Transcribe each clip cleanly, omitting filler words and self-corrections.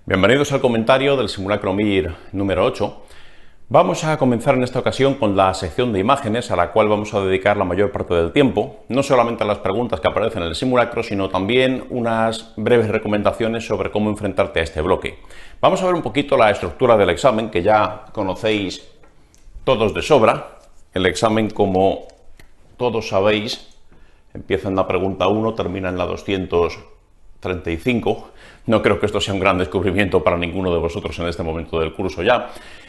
Bienvenidos al comentario del simulacro MIR número 8. Vamos a comenzar en esta ocasión con la sección de imágenes, a la cual vamos a dedicar la mayor parte del tiempo, no solamente a las preguntas que aparecen en el simulacro, sino también unas breves recomendaciones sobre cómo enfrentarte a este bloque. Vamos a ver un poquito la estructura del examen, que ya conocéis todos de sobra. El examen, como todos sabéis, empieza en la pregunta 1, termina en la 235. No creo que esto sea un gran descubrimiento para ninguno de vosotros en este momento del curso ya.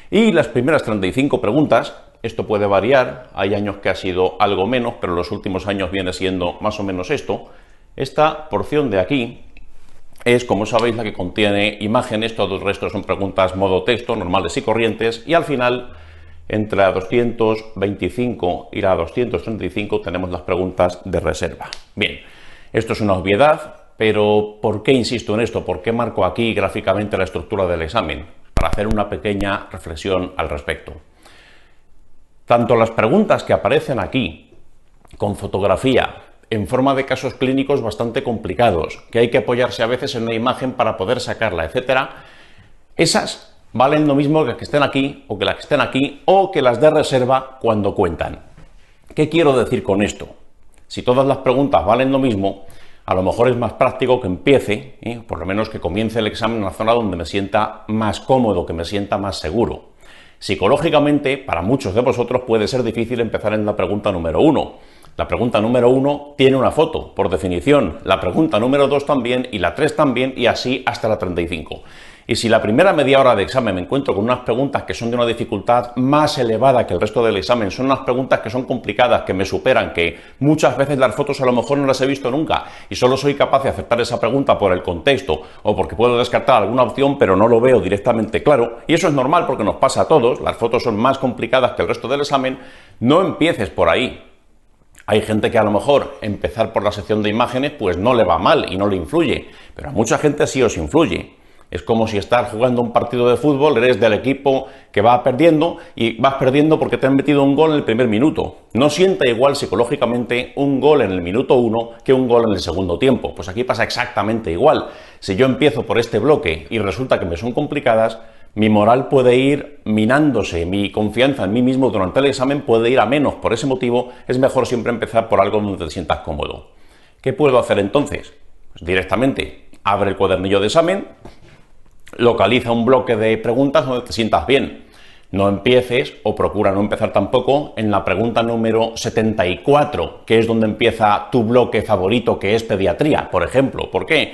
Y las primeras 35 preguntas, esto puede variar, hay años que ha sido algo menos, pero en los últimos años viene siendo más o menos esto. Esta porción de aquí es, como sabéis, la que contiene imágenes, todo el resto son preguntas modo texto, normales y corrientes, y al final, entre la 225 y la 235, tenemos las preguntas de reserva. Bien, esto es una obviedad, pero ¿por qué insisto en esto? ¿Por qué marco aquí gráficamente la estructura del examen? Para hacer una pequeña reflexión al respecto. Tanto las preguntas que aparecen aquí, con fotografía, en forma de casos clínicos bastante complicados, que hay que apoyarse a veces en una imagen para poder sacarla, etcétera, esas valen lo mismo que las que estén aquí, o que las que estén aquí, o que las de reserva cuando cuentan. ¿Qué quiero decir con esto? Si todas las preguntas valen lo mismo, a lo mejor es más práctico que empiece, por lo menos que comience el examen en una zona donde me sienta más cómodo, que me sienta más seguro. Psicológicamente, para muchos de vosotros puede ser difícil empezar en la pregunta número 1. La pregunta número 1 tiene una foto, por definición. La pregunta número 2 también, y la 3 también, y así hasta la 35. Y si la primera media hora de examen me encuentro con unas preguntas que son de una dificultad más elevada que el resto del examen, son unas preguntas que son complicadas, que me superan, que muchas veces las fotos a lo mejor no las he visto nunca y solo soy capaz de aceptar esa pregunta por el contexto o porque puedo descartar alguna opción pero no lo veo directamente claro, y eso es normal porque nos pasa a todos, las fotos son más complicadas que el resto del examen, no empieces por ahí. Hay gente que a lo mejor empezar por la sección de imágenes pues no le va mal y no le influye, pero a mucha gente sí os influye. Es como si estás jugando un partido de fútbol, eres del equipo que va perdiendo y vas perdiendo porque te han metido un gol en el primer minuto. No sienta igual psicológicamente un gol en el minuto 1 que un gol en el segundo tiempo. Pues aquí pasa exactamente igual. Si yo empiezo por este bloque y resulta que me son complicadas, mi moral puede ir minándose, mi confianza en mí mismo durante el examen puede ir a menos. Por ese motivo es mejor siempre empezar por algo donde te sientas cómodo. ¿Qué puedo hacer entonces? Pues directamente abre el cuadernillo de examen, localiza un bloque de preguntas donde te sientas bien. No empieces, o procura no empezar tampoco, en la pregunta número 74, que es donde empieza tu bloque favorito, que es pediatría, por ejemplo. ¿Por qué?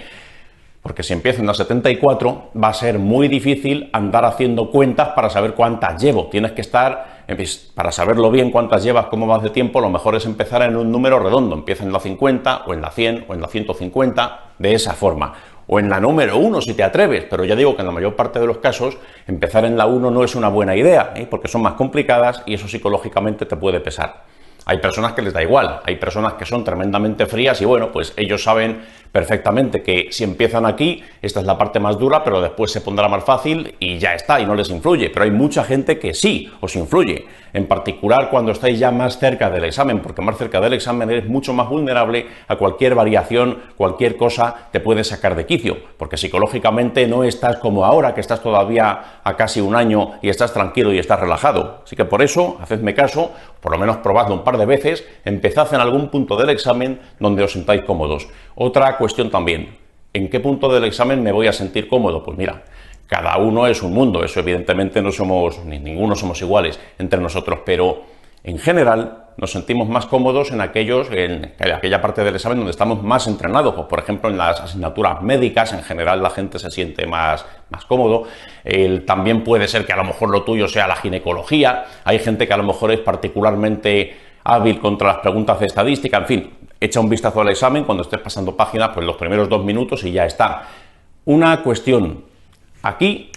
Porque si empiezo en la 74, va a ser muy difícil andar haciendo cuentas para saber cuántas llevo. Tienes que estar, para saberlo bien cuántas llevas, cómo vas de tiempo, lo mejor es empezar en un número redondo. Empieza en la 50, o en la 100, o en la 150, de esa forma. O en la número 1 si te atreves, pero ya digo que en la mayor parte de los casos empezar en la 1 no es una buena idea, porque son más complicadas y eso psicológicamente te puede pesar. Hay personas que les da igual, hay personas que son tremendamente frías y bueno, pues ellos saben perfectamente que si empiezan aquí, esta es la parte más dura, pero después se pondrá más fácil y ya está, y no les influye. Pero hay mucha gente que sí os influye, en particular cuando estáis ya más cerca del examen, porque más cerca del examen eres mucho más vulnerable a cualquier variación, cualquier cosa te puede sacar de quicio, porque psicológicamente no estás como ahora, que estás todavía a casi un año y estás tranquilo y estás relajado. Así que por eso, hacedme caso, por lo menos probadlo un par de veces, empezad en algún punto del examen donde os sintáis cómodos. Otra cuestión también, ¿en qué punto del examen me voy a sentir cómodo? Pues mira, cada uno es un mundo, eso evidentemente no somos, ninguno somos iguales entre nosotros, pero en general nos sentimos más cómodos en aquella parte del examen donde estamos más entrenados, pues por ejemplo en las asignaturas médicas, en general la gente se siente más cómodo. También puede ser que a lo mejor lo tuyo sea la ginecología, hay gente que a lo mejor es particularmente hábil contra las preguntas de estadística, en fin, echa un vistazo al examen cuando estés pasando páginas, pues los primeros 2 minutos y ya está. Una cuestión, aquí,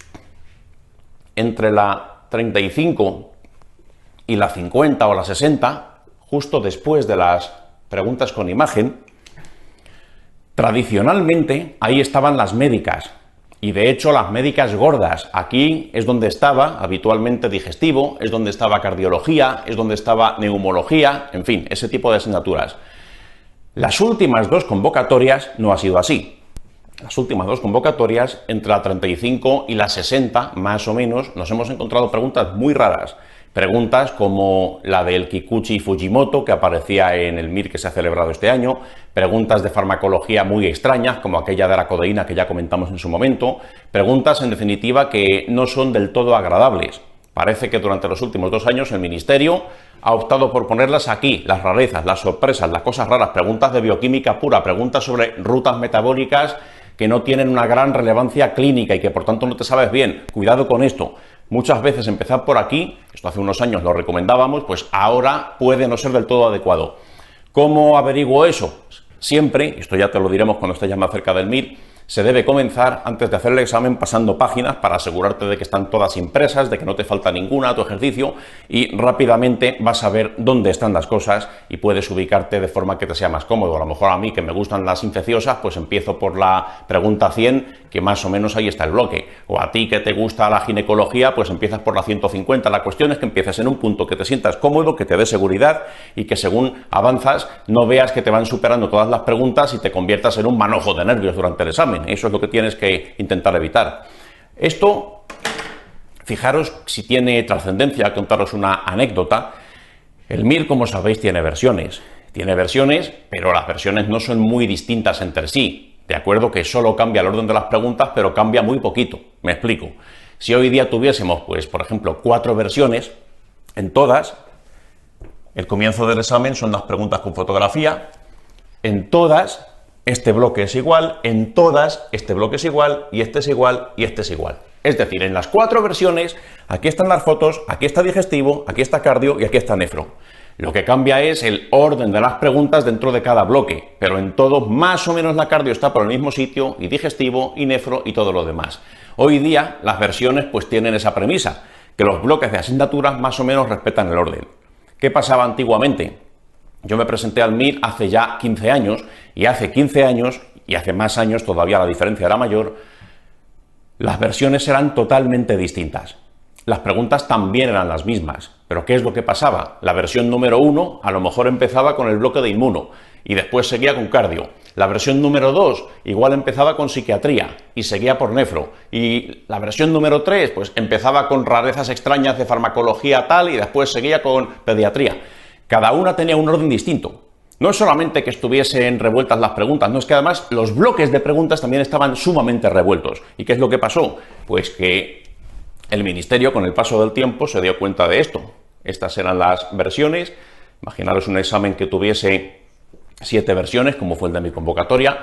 entre la 35 y la 50 o la 60, justo después de las preguntas con imagen, tradicionalmente ahí estaban las médicas. Y de hecho las médicas gordas, aquí es donde estaba habitualmente digestivo, es donde estaba cardiología, es donde estaba neumología, en fin, ese tipo de asignaturas. Las últimas 2 convocatorias no ha sido así. las últimas dos convocatorias, entre la 35 y la 60, más o menos, nos hemos encontrado preguntas muy raras. Preguntas como la del Kikuchi Fujimoto, que aparecía en el MIR que se ha celebrado este año, preguntas de farmacología muy extrañas, como aquella de la codeína que ya comentamos en su momento, preguntas, en definitiva, que no son del todo agradables. Parece que durante los últimos 2 años el Ministerio ha optado por ponerlas aquí, las rarezas, las sorpresas, las cosas raras, preguntas de bioquímica pura, preguntas sobre rutas metabólicas que no tienen una gran relevancia clínica y que por tanto no te sabes bien. Cuidado con esto. Muchas veces empezar por aquí, esto hace unos años lo recomendábamos, pues ahora puede no ser del todo adecuado. ¿Cómo averiguo eso? Siempre, esto ya te lo diremos cuando estés ya más cerca del MIR, se debe comenzar antes de hacer el examen pasando páginas para asegurarte de que están todas impresas, de que no te falta ninguna a tu ejercicio y rápidamente vas a ver dónde están las cosas y puedes ubicarte de forma que te sea más cómodo. A lo mejor a mí, que me gustan las infecciosas, pues empiezo por la pregunta 100, que más o menos ahí está el bloque. O a ti, que te gusta la ginecología, pues empiezas por la 150. La cuestión es que empieces en un punto que te sientas cómodo, que te dé seguridad y que según avanzas no veas que te van superando todas las preguntas y te conviertas en un manojo de nervios durante el examen. Eso es lo que tienes que intentar evitar. Esto, fijaros si tiene trascendencia, contaros una anécdota. El MIR, como sabéis, tiene versiones. Tiene versiones, pero las versiones no son muy distintas entre sí. De acuerdo que solo cambia el orden de las preguntas, pero cambia muy poquito. Me explico. Si hoy día tuviésemos, pues, por ejemplo, 4 versiones, en todas, el comienzo del examen son las preguntas con fotografía, en todas este bloque es igual, en todas este bloque es igual, y este es igual, y este es igual. Es decir, en las 4 versiones, aquí están las fotos, aquí está digestivo, aquí está cardio y aquí está nefro. Lo que cambia es el orden de las preguntas dentro de cada bloque, pero en todos más o menos la cardio está por el mismo sitio, y digestivo, y nefro, y todo lo demás. Hoy día las versiones pues tienen esa premisa, que los bloques de asignaturas más o menos respetan el orden. ¿Qué pasaba antiguamente? Yo me presenté al MIR hace ya 15 años, y hace 15 años, y hace más años todavía la diferencia era mayor, las versiones eran totalmente distintas. Las preguntas también eran las mismas, pero ¿qué es lo que pasaba? La versión número 1 a lo mejor empezaba con el bloque de inmuno, y después seguía con cardio. La versión número 2 igual empezaba con psiquiatría, y seguía por nefro. Y la versión número 3 pues empezaba con rarezas extrañas de farmacología tal, y después seguía con pediatría. Cada una tenía un orden distinto. No es solamente que estuviesen revueltas las preguntas, no, es que además los bloques de preguntas también estaban sumamente revueltos. ¿Y qué es lo que pasó? Pues que el Ministerio, con el paso del tiempo, se dio cuenta de esto. Estas eran las versiones. Imaginaros un examen que tuviese 7 versiones, como fue el de mi convocatoria.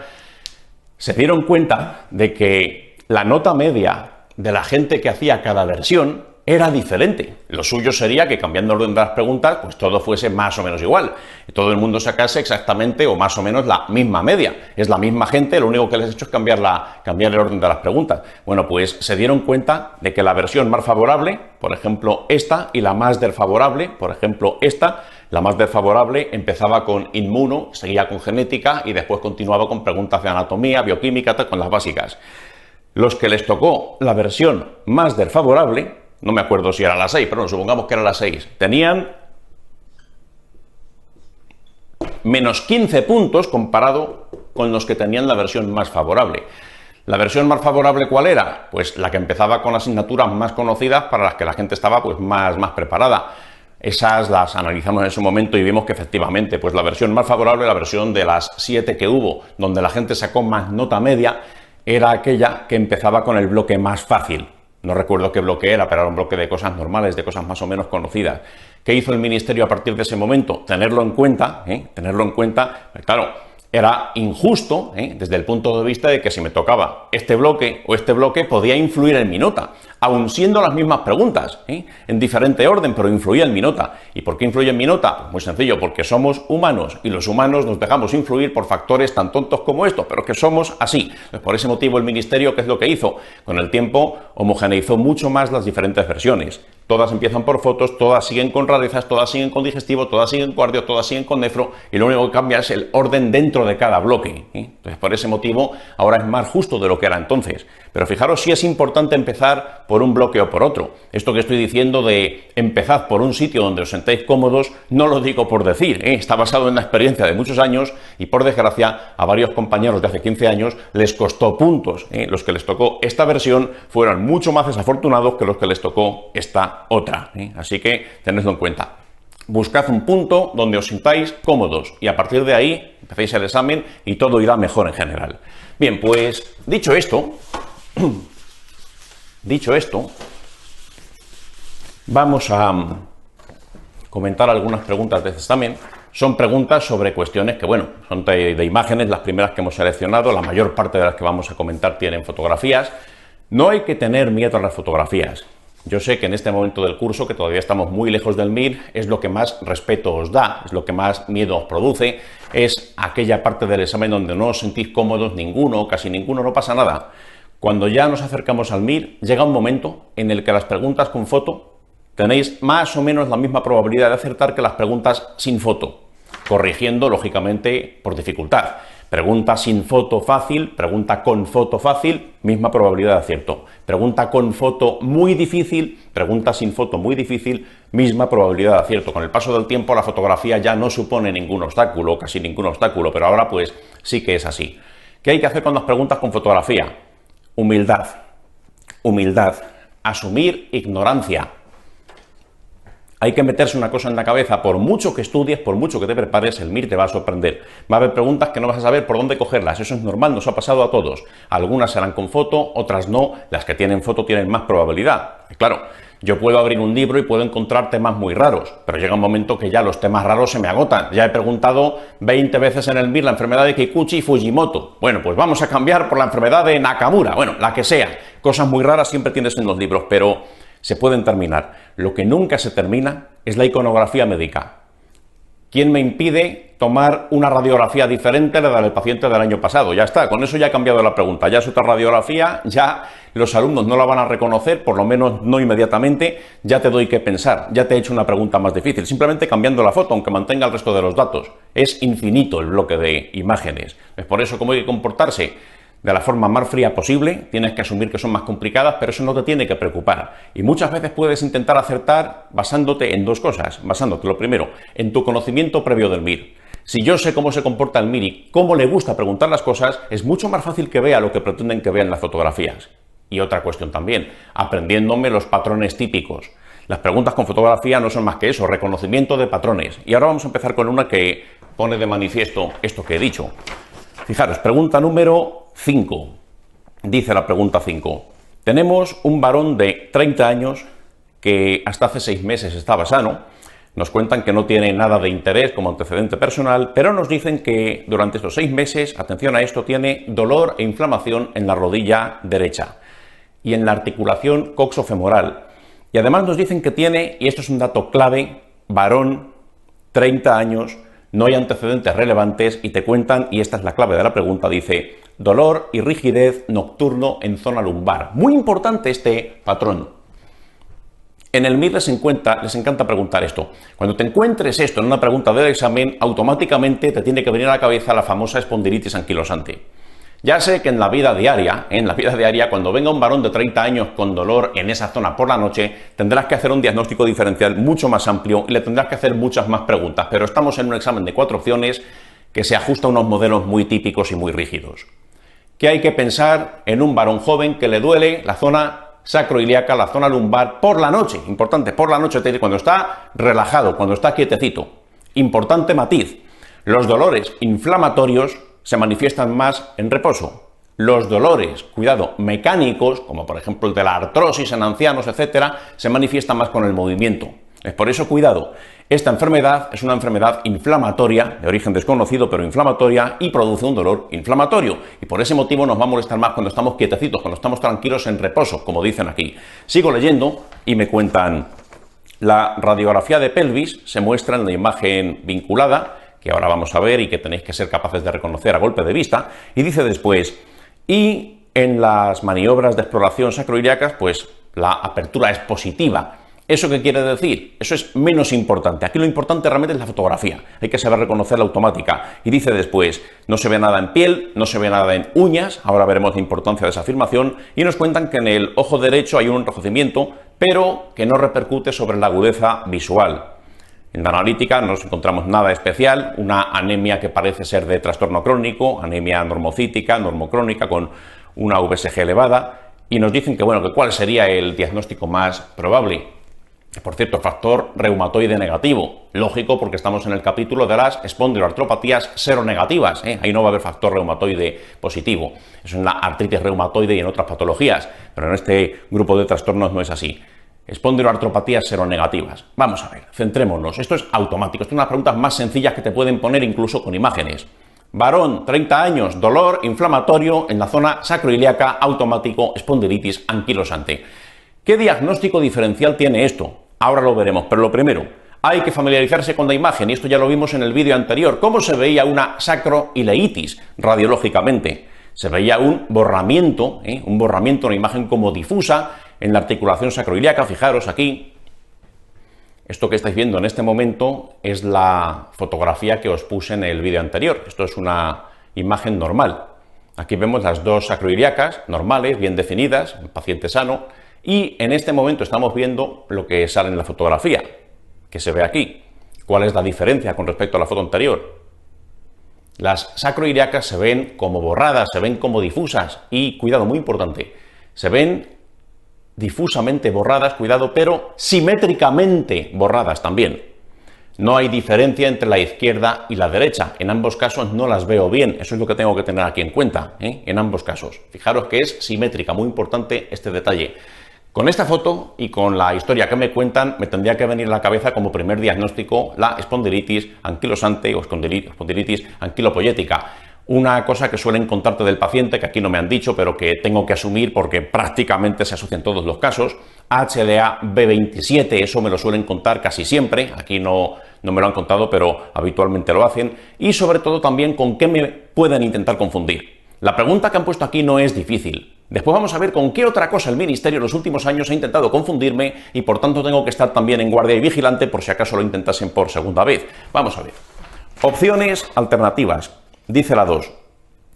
Se dieron cuenta de que la nota media de la gente que hacía cada versión era diferente. Lo suyo sería que, cambiando el orden de las preguntas, pues todo fuese más o menos igual. Y todo el mundo sacase exactamente o más o menos la misma media. Es la misma gente, lo único que les he hecho es cambiar el orden de las preguntas. Bueno, pues se dieron cuenta de que la versión más favorable, por ejemplo esta, y la más desfavorable, por ejemplo esta, la más desfavorable empezaba con inmuno, seguía con genética y después continuaba con preguntas de anatomía, bioquímica, con las básicas. Los que les tocó la versión más desfavorable, no me acuerdo si era la 6, pero no, supongamos que era la 6, tenían menos 15 puntos comparado con los que tenían la versión más favorable. ¿La versión más favorable cuál era? Pues la que empezaba con asignaturas más conocidas para las que la gente estaba pues más preparada. Esas las analizamos en su momento y vimos que efectivamente pues la versión más favorable, la versión de las 7 que hubo, donde la gente sacó más nota media, era aquella que empezaba con el bloque más fácil. No recuerdo qué bloque era, pero era un bloque de cosas normales, de cosas más o menos conocidas. ¿Qué hizo el Ministerio a partir de ese momento? Tenerlo en cuenta, claro, era injusto, desde el punto de vista de que si me tocaba este bloque o este bloque podía influir en mi nota, aun siendo las mismas preguntas, en diferente orden, pero influía en mi nota. ¿Y por qué influye en mi nota? Pues muy sencillo, porque somos humanos y los humanos nos dejamos influir por factores tan tontos como estos, pero que somos así. Pues por ese motivo el Ministerio, ¿qué es lo que hizo? Con el tiempo homogeneizó mucho más las diferentes versiones. todas empiezan por fotos, todas siguen con rarezas, todas siguen con digestivo, todas siguen con cardio, todas siguen con nefro, y lo único que cambia es el orden dentro de cada bloque. Entonces, por ese motivo, ahora es más justo de lo que era entonces. Pero fijaros si es importante empezar por un bloque o por otro. Esto que estoy diciendo de empezad por un sitio donde os sentáis cómodos, no lo digo por decir, está basado en la experiencia de muchos años y, por desgracia, a varios compañeros de hace 15 años les costó puntos. Los que les tocó esta versión fueron mucho más desafortunados que los que les tocó esta otra. Así que tenedlo en cuenta. Buscad un punto donde os sintáis cómodos y a partir de ahí empecéis el examen y todo irá mejor en general. Bien, pues dicho esto, vamos a comentar algunas preguntas de este examen. Son preguntas sobre cuestiones que, bueno, son de imágenes, las primeras que hemos seleccionado, la mayor parte de las que vamos a comentar tienen fotografías. No hay que tener miedo a las fotografías. Yo sé que en este momento del curso, que todavía estamos muy lejos del MIR, es lo que más respeto os da, es lo que más miedo os produce, es aquella parte del examen donde no os sentís cómodos ninguno, casi ninguno, no pasa nada. Cuando ya nos acercamos al MIR, llega un momento en el que las preguntas con foto tenéis más o menos la misma probabilidad de acertar que las preguntas sin foto, corrigiendo, lógicamente, por dificultad. Pregunta sin foto fácil, pregunta con foto fácil, misma probabilidad de acierto. Pregunta con foto muy difícil, pregunta sin foto muy difícil, misma probabilidad de acierto. Con el paso del tiempo la fotografía ya no supone ningún obstáculo, casi ningún obstáculo, pero ahora pues sí que es así. ¿Qué hay que hacer con las preguntas con fotografía? Humildad, humildad, asumir ignorancia. Hay que meterse una cosa en la cabeza, por mucho que estudies, por mucho que te prepares, el MIR te va a sorprender. Va a haber preguntas que no vas a saber por dónde cogerlas, eso es normal, nos ha pasado a todos. Algunas serán con foto, otras no, las que tienen foto tienen más probabilidad. Claro, yo puedo abrir un libro y puedo encontrar temas muy raros, pero llega un momento que ya los temas raros se me agotan. Ya he preguntado 20 veces en el MIR la enfermedad de Kikuchi y Fujimoto. Bueno, pues vamos a cambiar por la enfermedad de Nakamura, bueno, la que sea. Cosas muy raras siempre tienes en los libros, pero se pueden terminar. Lo que nunca se termina es la iconografía médica. ¿Quién me impide tomar una radiografía diferente a la del paciente del año pasado? Ya está, con eso ya he cambiado la pregunta. Ya es otra radiografía, ya los alumnos no la van a reconocer, por lo menos no inmediatamente, ya te doy que pensar, ya te he hecho una pregunta más difícil, simplemente cambiando la foto, aunque mantenga el resto de los datos. Es infinito el bloque de imágenes. Es por eso cómo hay que comportarse de la forma más fría posible, tienes que asumir que son más complicadas, pero eso no te tiene que preocupar. Y muchas veces puedes intentar acertar basándote en dos cosas. Basándote, lo primero, en tu conocimiento previo del MIR. Si yo sé cómo se comporta el MIR y cómo le gusta preguntar las cosas, es mucho más fácil que vea lo que pretenden que vean las fotografías. Y otra cuestión también, aprendiéndome los patrones típicos. Las preguntas con fotografía no son más que eso, reconocimiento de patrones. Y ahora vamos a empezar con una que pone de manifiesto esto que he dicho. Fijaros, pregunta número 5. Dice la pregunta 5. Tenemos un varón de 30 años que hasta hace 6 meses estaba sano. Nos cuentan que no tiene nada de interés como antecedente personal, pero nos dicen que durante estos 6 meses, atención a esto, tiene dolor e inflamación en la rodilla derecha y en la articulación coxofemoral. Y además nos dicen que tiene, y esto es un dato clave, varón, 30 años, no hay antecedentes relevantes y te cuentan, y esta es la clave de la pregunta, dice dolor y rigidez nocturno en zona lumbar. Muy importante este patrón. En el MIR les encanta preguntar esto. Cuando te encuentres esto en una pregunta del examen, automáticamente te tiene que venir a la cabeza la famosa espondilitis anquilosante. Ya sé que en la vida diaria, cuando venga un varón de 30 años con dolor en esa zona por la noche, tendrás que hacer un diagnóstico diferencial mucho más amplio y le tendrás que hacer muchas más preguntas, pero estamos en un examen de 4 opciones que se ajusta a unos modelos muy típicos y muy rígidos. ¿Qué hay que pensar en un varón joven que le duele la zona sacroiliaca, la zona lumbar, por la noche? Importante, por la noche, cuando está relajado, cuando está quietecito. Importante matiz, los dolores inflamatorios se manifiestan más en reposo. Los dolores, cuidado, mecánicos, como por ejemplo el de la artrosis en ancianos, etcétera, se manifiestan más con el movimiento. Es por eso, cuidado, esta enfermedad es una enfermedad inflamatoria, de origen desconocido, pero inflamatoria, y produce un dolor inflamatorio. Y por ese motivo nos va a molestar más cuando estamos quietecitos, cuando estamos tranquilos en reposo, como dicen aquí. Sigo leyendo y me cuentan, la radiografía de pelvis se muestra en la imagen vinculada, que ahora vamos a ver y que tenéis que ser capaces de reconocer a golpe de vista, y dice después, y en las maniobras de exploración sacroiliacas, pues la apertura es positiva. ¿Eso qué quiere decir? Eso es menos importante. Aquí lo importante realmente es la fotografía. Hay que saber reconocer la automática. Y dice después, no se ve nada en piel, no se ve nada en uñas. Ahora veremos la importancia de esa afirmación. Y nos cuentan que en el ojo derecho hay un enrojecimiento, pero que no repercute sobre la agudeza visual. En la analítica no nos encontramos nada especial, una anemia que parece ser de trastorno crónico, anemia normocítica, normocrónica, con una VSG elevada. Y nos dicen que, bueno, que cuál sería el diagnóstico más probable. Por cierto, factor reumatoide negativo. Lógico, porque estamos en el capítulo de las espondiloartropatías seronegativas. Ahí no va a haber factor reumatoide positivo. Eso en la artritis reumatoide y en otras patologías. Pero en este grupo de trastornos no es así. Espondiloartropatías seronegativas. Vamos a ver, centrémonos. Esto es automático. Esto es una de las preguntas más sencillas que te pueden poner incluso con imágenes. Varón, 30 años, dolor inflamatorio en la zona sacroiliaca, automático, espondilitis anquilosante. ¿Qué diagnóstico diferencial tiene esto? Ahora lo veremos, pero lo primero, hay que familiarizarse con la imagen, y esto ya lo vimos en el vídeo anterior. ¿Cómo se veía una sacroileitis radiológicamente? Se veía un borramiento, una imagen como difusa en la articulación sacroiliaca. Fijaros aquí. Esto que estáis viendo en este momento es la fotografía que os puse en el vídeo anterior. Esto es una imagen normal. Aquí vemos las dos sacroiliacas normales, bien definidas, un paciente sano. Y en este momento estamos viendo lo que sale en la fotografía, que se ve aquí. ¿Cuál es la diferencia con respecto a la foto anterior? Las sacroiliacas se ven como borradas, se ven como difusas y, cuidado, muy importante, se ven difusamente borradas, cuidado, pero simétricamente borradas también. No hay diferencia entre la izquierda y la derecha. En ambos casos no las veo bien. Eso es lo que tengo que tener aquí en cuenta, en ambos casos. Fijaros que es simétrica, muy importante este detalle. Con esta foto y con la historia que me cuentan, me tendría que venir a la cabeza como primer diagnóstico la espondilitis anquilosante o espondilitis anquilopoyética. Una cosa que suelen contarte del paciente, que aquí no me han dicho, pero que tengo que asumir porque prácticamente se asocia en todos los casos. HLA-B27, eso me lo suelen contar casi siempre. Aquí no me lo han contado, pero habitualmente lo hacen. Y sobre todo también con qué me pueden intentar confundir. La pregunta que han puesto aquí no es difícil. Después vamos a ver con qué otra cosa el Ministerio en los últimos años ha intentado confundirme y por tanto tengo que estar también en guardia y vigilante por si acaso lo intentasen por segunda vez. Vamos a ver. Opciones alternativas. Dice la 2.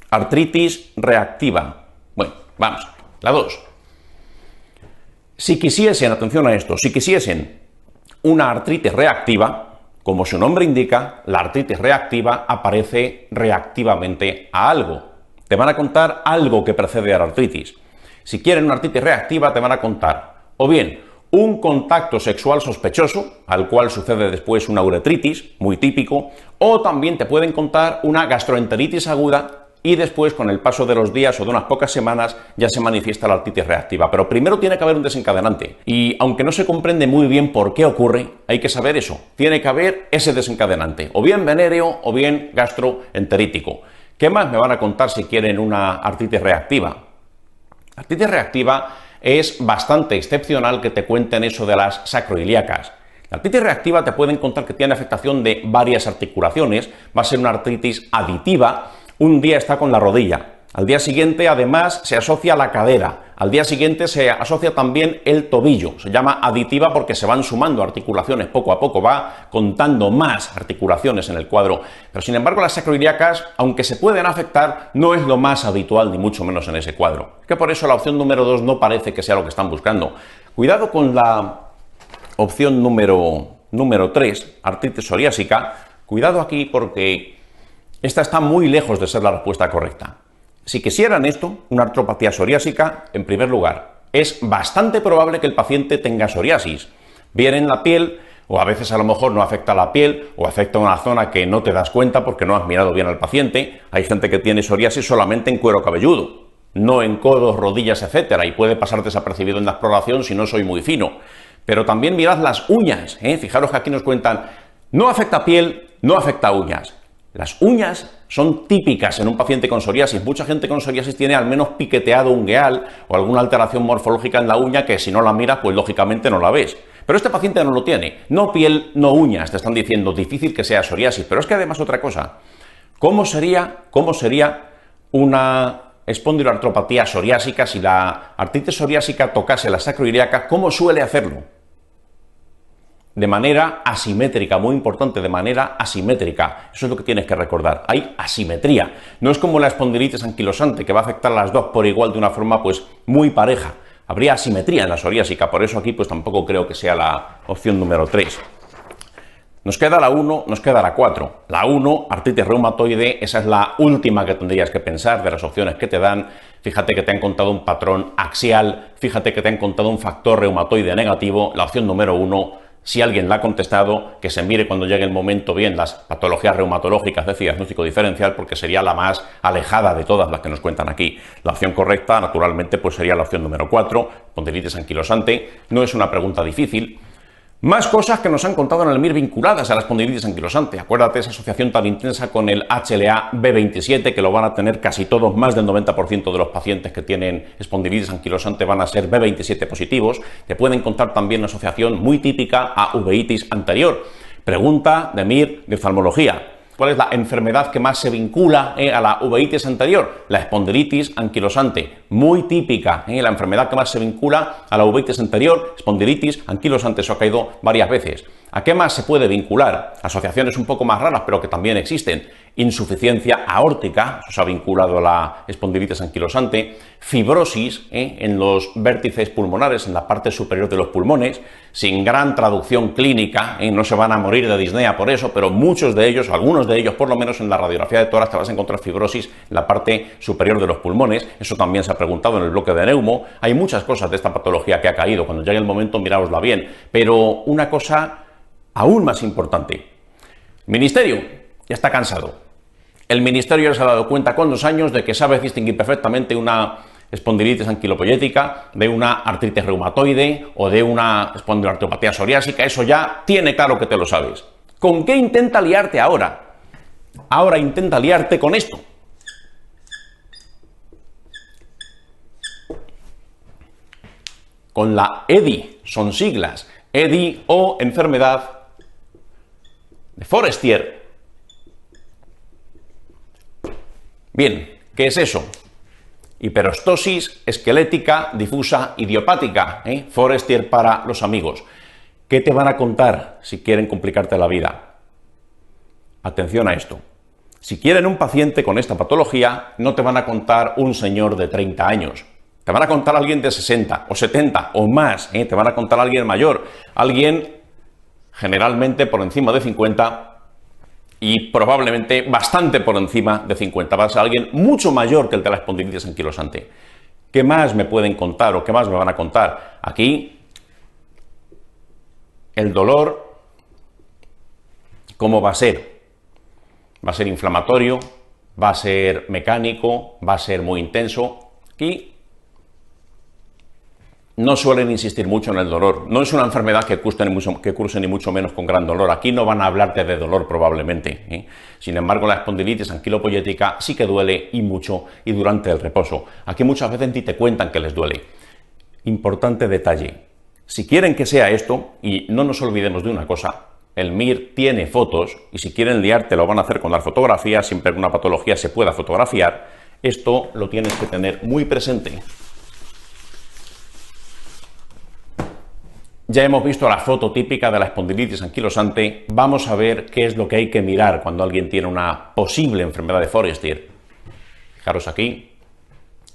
Artritis reactiva. Bueno, vamos. La 2. Si quisiesen, atención a esto, si quisiesen una artritis reactiva, como su nombre indica, la artritis reactiva aparece reactivamente a algo. Te van a contar algo que precede a la artritis. Si quieren una artritis reactiva, te van a contar o bien un contacto sexual sospechoso, al cual sucede después una uretritis, muy típico, o también te pueden contar una gastroenteritis aguda y después, con el paso de los días o de unas pocas semanas, ya se manifiesta la artritis reactiva. Pero primero tiene que haber un desencadenante. Y aunque no se comprende muy bien por qué ocurre, hay que saber eso. Tiene que haber ese desencadenante, o bien venéreo o bien gastroenterítico. ¿Qué más me van a contar si quieren una artritis reactiva? La artritis reactiva es bastante excepcional que te cuenten eso de las sacroiliacas. La artritis reactiva te pueden contar que tiene afectación de varias articulaciones, va a ser una artritis aditiva, un día está con la rodilla, al día siguiente además se asocia a la cadera, al día siguiente se asocia también el tobillo, se llama aditiva porque se van sumando articulaciones poco a poco, va contando más articulaciones en el cuadro, pero sin embargo las sacroiliacas, aunque se pueden afectar, no es lo más habitual ni mucho menos en ese cuadro, que por eso la opción número 2 no parece que sea lo que están buscando. Cuidado con la opción número 3, artritis psoriásica, cuidado aquí porque esta está muy lejos de ser la respuesta correcta. Si quisieran esto, una artropatía psoriásica, en primer lugar, es bastante probable que el paciente tenga psoriasis, bien en la piel, o a veces a lo mejor no afecta la piel, o afecta una zona que no te das cuenta porque no has mirado bien al paciente. Hay gente que tiene psoriasis solamente en cuero cabelludo, no en codos, rodillas, etcétera, y puede pasar desapercibido en la exploración si no soy muy fino. Pero también mirad las uñas, fijaros que aquí nos cuentan, no afecta piel, no afecta uñas. Las uñas son típicas en un paciente con psoriasis. Mucha gente con psoriasis tiene al menos piqueteado un ungueal o alguna alteración morfológica en la uña que si no la miras, pues lógicamente no la ves. Pero este paciente no lo tiene. No piel, no uñas, te están diciendo, difícil que sea psoriasis. Pero es que además otra cosa, ¿cómo sería una espondiloartropatía psoriásica si la artritis psoriásica tocase la sacroiliaca? ¿Cómo suele hacerlo? de manera asimétrica, muy importante, de manera asimétrica. Eso es lo que tienes que recordar. Hay asimetría. No es como la espondilitis anquilosante, que va a afectar a las dos por igual de una forma pues muy pareja. Habría asimetría en la psoriásica, por eso aquí pues tampoco creo que sea la opción número 3. Nos queda la 1, nos queda la 4. La 1, artritis reumatoide, esa es la última que tendrías que pensar de las opciones que te dan. Fíjate que te han contado un patrón axial, fíjate que te han contado un factor reumatoide negativo. La opción número 1, si alguien la ha contestado, que se mire cuando llegue el momento bien las patologías reumatológicas de diagnóstico diferencial, porque sería la más alejada de todas las que nos cuentan aquí. La opción correcta, naturalmente, pues sería la opción número 4, espondilitis anquilosante. No es una pregunta difícil. Más cosas que nos han contado en el MIR vinculadas a la espondilitis anquilosante. Acuérdate esa asociación tan intensa con el HLA-B27, que lo van a tener casi todos, más del 90% de los pacientes que tienen espondilitis anquilosante van a ser B27 positivos. Te pueden contar también una asociación muy típica a uveitis anterior. Pregunta de MIR de oftalmología. ¿Cuál es la enfermedad que más se vincula a la uveitis anterior? La espondilitis anquilosante, muy típica, la enfermedad que más se vincula a la uveitis anterior, espondilitis anquilosante, eso ha caído varias veces. ¿A qué más se puede vincular? Asociaciones un poco más raras, pero que también existen. Insuficiencia aórtica, eso se ha vinculado a la espondilitis anquilosante. Fibrosis en los vértices pulmonares, en la parte superior de los pulmones, sin gran traducción clínica, no se van a morir de disnea por eso, pero muchos de ellos, algunos de ellos, por lo menos en la radiografía de tórax, te vas a encontrar fibrosis en la parte superior de los pulmones. Eso también se ha preguntado en el bloque de neumo. Hay muchas cosas de esta patología que ha caído. Cuando llegue el momento, miraosla bien. Pero una cosa aún más importante. El Ministerio ya está cansado. El Ministerio ya se ha dado cuenta con los años de que sabe distinguir perfectamente una espondilitis anquilopoyética de una artritis reumatoide o de una espondiloartriopatía psoriásica. Eso ya tiene claro que te lo sabes. ¿Con qué intenta liarte ahora? Ahora intenta liarte con esto. Con la EDI, son siglas. EDI o enfermedad de Forestier. Bien, ¿qué es eso? Hiperostosis esquelética difusa idiopática, Forestier para los amigos. ¿Qué te van a contar si quieren complicarte la vida? Atención a esto. Si quieren un paciente con esta patología, no te van a contar un señor de 30 años. Te van a contar a alguien de 60 o 70 o más, te van a contar a alguien mayor, alguien generalmente por encima de 50 y probablemente bastante por encima de 50. Va a ser alguien mucho mayor que el de la espondilitis anquilosante. ¿Qué más me pueden contar o qué más me van a contar? Aquí, el dolor, ¿cómo va a ser? ¿Va a ser inflamatorio? ¿Va a ser mecánico? ¿Va a ser muy intenso? Aquí no suelen insistir mucho en el dolor. No es una enfermedad que curse ni mucho menos con gran dolor. Aquí no van a hablarte de dolor probablemente. Sin embargo, la espondilitis anquilopoyética sí que duele y mucho y durante el reposo. Aquí muchas veces ni te cuentan que les duele. Importante detalle. Si quieren que sea esto, y no nos olvidemos de una cosa, el MIR tiene fotos y si quieren liarte lo van a hacer con las fotografías, siempre que una patología se pueda fotografiar. Esto lo tienes que tener muy presente. Ya hemos visto la foto típica de la espondilitis anquilosante. Vamos a ver qué es lo que hay que mirar cuando alguien tiene una posible enfermedad de Forestier. Fijaros aquí,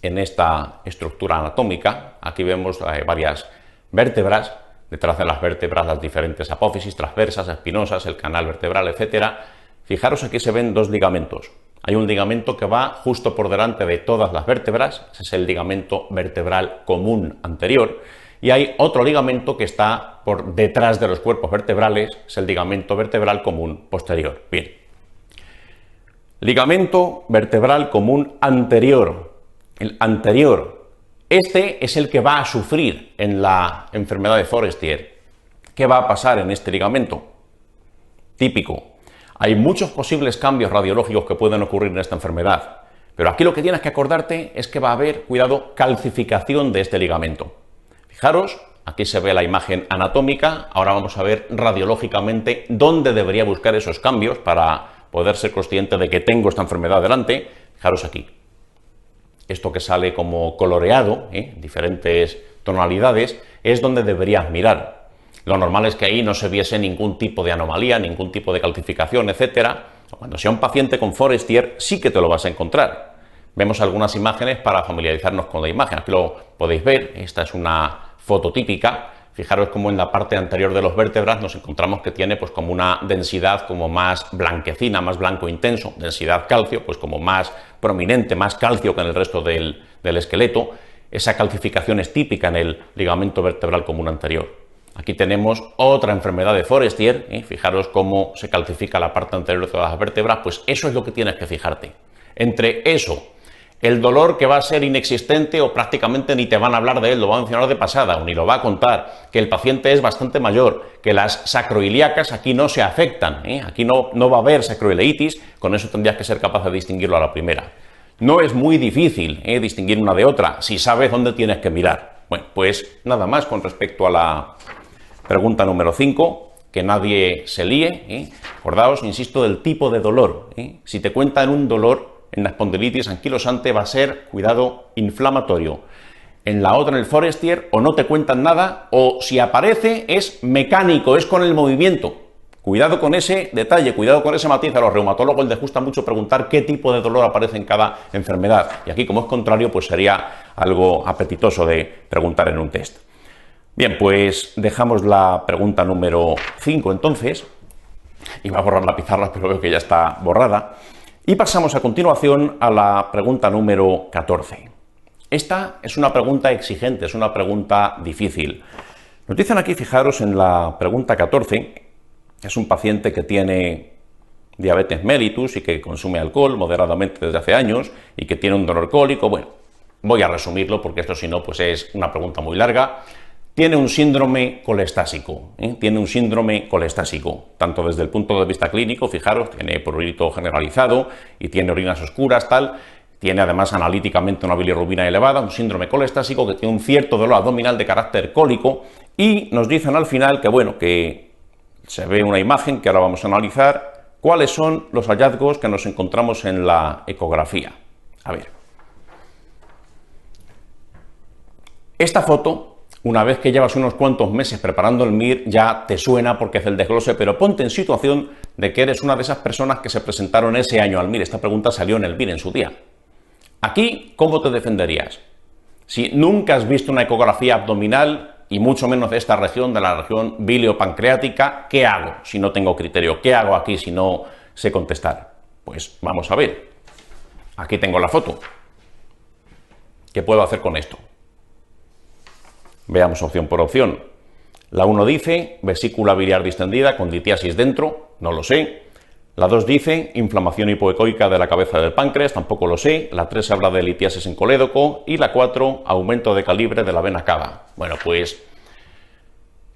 en esta estructura anatómica, aquí vemos varias vértebras, detrás de las vértebras las diferentes apófisis transversas, espinosas, el canal vertebral, etc. Fijaros aquí se ven dos ligamentos. Hay un ligamento que va justo por delante de todas las vértebras, ese es el ligamento vertebral común anterior. Y hay otro ligamento que está por detrás de los cuerpos vertebrales, es el ligamento vertebral común posterior. Bien. Ligamento vertebral común anterior. El anterior. Este es el que va a sufrir en la enfermedad de Forestier. ¿Qué va a pasar en este ligamento? Típico. Hay muchos posibles cambios radiológicos que pueden ocurrir en esta enfermedad. Pero aquí lo que tienes que acordarte es que va a haber, cuidado, calcificación de este ligamento. Fijaros, aquí se ve la imagen anatómica, ahora vamos a ver radiológicamente dónde debería buscar esos cambios para poder ser consciente de que tengo esta enfermedad delante. Fijaros aquí, esto que sale como coloreado, diferentes tonalidades, es donde deberías mirar. Lo normal es que ahí no se viese ningún tipo de anomalía, ningún tipo de calcificación, etcétera. Cuando sea un paciente con Forestier, sí que te lo vas a encontrar. Vemos algunas imágenes para familiarizarnos con la imagen. Aquí lo podéis ver, esta es una foto típica. Fijaros cómo en la parte anterior de los vértebras nos encontramos que tiene pues como una densidad como más blanquecina, más blanco intenso, densidad calcio, pues como más prominente, más calcio que en el resto del esqueleto. Esa calcificación es típica en el ligamento vertebral común anterior. Aquí tenemos otra enfermedad de Forestier, fijaros cómo se calcifica la parte anterior de todas las vértebras, pues eso es lo que tienes que fijarte. Entre eso, el dolor que va a ser inexistente o prácticamente ni te van a hablar de él, lo va a mencionar de pasada o ni lo va a contar, que el paciente es bastante mayor, que las sacroiliacas aquí no se afectan, aquí no va a haber sacroileitis, con eso tendrías que ser capaz de distinguirlo a la primera. No es muy difícil distinguir una de otra, si sabes dónde tienes que mirar. Bueno, pues nada más con respecto a la pregunta número 5, que nadie se líe. Acordaos, insisto, del tipo de dolor. Si te cuentan un dolor en la espondilitis anquilosante va a ser, cuidado, inflamatorio. En la otra, en el Forestier, o no te cuentan nada, o si aparece es mecánico, es con el movimiento. Cuidado con ese detalle, cuidado con ese matiz. A los reumatólogos les gusta mucho preguntar qué tipo de dolor aparece en cada enfermedad. Y aquí, como es contrario, pues sería algo apetitoso de preguntar en un test. Bien, pues dejamos la pregunta número 5 entonces. Iba a borrar la pizarra, pero veo que ya está borrada. Y pasamos a continuación a la pregunta número 14. Esta es una pregunta exigente, es una pregunta difícil. Nos dicen aquí, fijaros en la pregunta 14, es un paciente que tiene diabetes mellitus y que consume alcohol moderadamente desde hace años y que tiene un dolor cólico. Bueno, voy a resumirlo porque esto si no pues es una pregunta muy larga. Tiene un síndrome colestásico, tiene un síndrome colestásico, tanto desde el punto de vista clínico, fijaros, tiene prurito generalizado y tiene orinas oscuras, tal, tiene además analíticamente una bilirrubina elevada, un síndrome colestásico que tiene un cierto dolor abdominal de carácter cólico y nos dicen al final que, bueno, que se ve una imagen que ahora vamos a analizar, cuáles son los hallazgos que nos encontramos en la ecografía. A ver. Esta foto, una vez que llevas unos cuantos meses preparando el MIR, ya te suena porque es el desglose, pero ponte en situación de que eres una de esas personas que se presentaron ese año al MIR. Esta pregunta salió en el MIR en su día. Aquí, ¿cómo te defenderías? Si nunca has visto una ecografía abdominal, y mucho menos de esta región, de la región biliopancreática, ¿qué hago si no tengo criterio? ¿Qué hago aquí si no sé contestar? Pues vamos a ver. Aquí tengo la foto. ¿Qué puedo hacer con esto? Veamos opción por opción. La 1 dice vesícula biliar distendida con litiasis dentro, no lo sé. La 2 dice inflamación hipoecoica de la cabeza del páncreas, tampoco lo sé. La 3 habla de litiasis en colédoco y la 4 aumento de calibre de la vena cava. Bueno, pues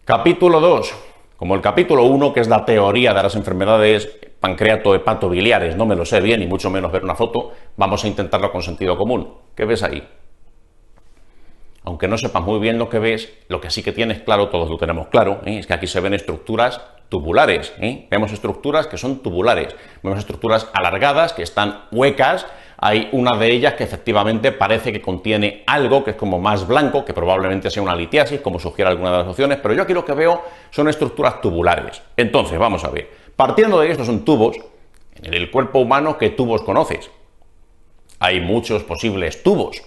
capítulo 2, como el capítulo 1, que es la teoría de las enfermedades pancreato-hepatobiliares, no me lo sé bien y mucho menos ver una foto, vamos a intentarlo con sentido común. ¿Qué ves ahí? Aunque no sepas muy bien lo que ves, lo que sí que tienes claro, todos lo tenemos claro, es que aquí se ven estructuras tubulares. Vemos estructuras que son tubulares, vemos estructuras alargadas que están huecas. Hay una de ellas que efectivamente parece que contiene algo que es como más blanco, que probablemente sea una litiasis, como sugiere alguna de las opciones, pero yo aquí lo que veo son estructuras tubulares. Entonces, vamos a ver, partiendo de que estos son tubos, en el cuerpo humano, ¿qué tubos conoces? Hay muchos posibles tubos.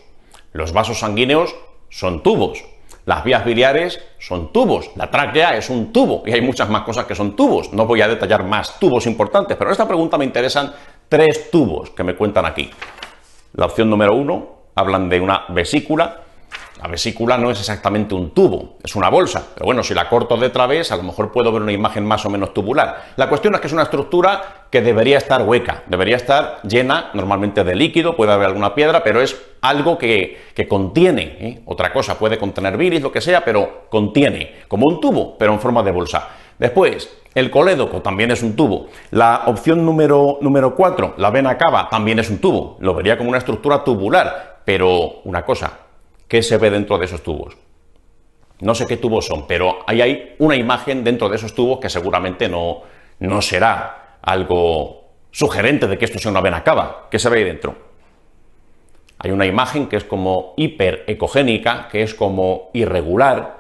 Los vasos sanguíneos son tubos, las vías biliares son tubos, la tráquea es un tubo y hay muchas más cosas que son tubos. No voy a detallar más tubos importantes, pero en esta pregunta me interesan 3 tubos que me cuentan aquí. La opción número 1, hablan de una vesícula. La vesícula no es exactamente un tubo, es una bolsa, pero bueno, si la corto de través, a lo mejor puedo ver una imagen más o menos tubular. La cuestión es que es una estructura que debería estar hueca, debería estar llena normalmente de líquido, puede haber alguna piedra, pero es algo que contiene, otra cosa, puede contener bilis, lo que sea, pero contiene, como un tubo, pero en forma de bolsa. Después, el colédoco también es un tubo. La opción número 4, la vena cava, también es un tubo. Lo vería como una estructura tubular, pero una cosa, ¿qué se ve dentro de esos tubos? No sé qué tubos son, pero ahí hay una imagen dentro de esos tubos que seguramente no será algo sugerente de que esto sea una vena cava. ¿Qué se ve ahí dentro? Hay una imagen que es como hiperecogénica, que es como irregular,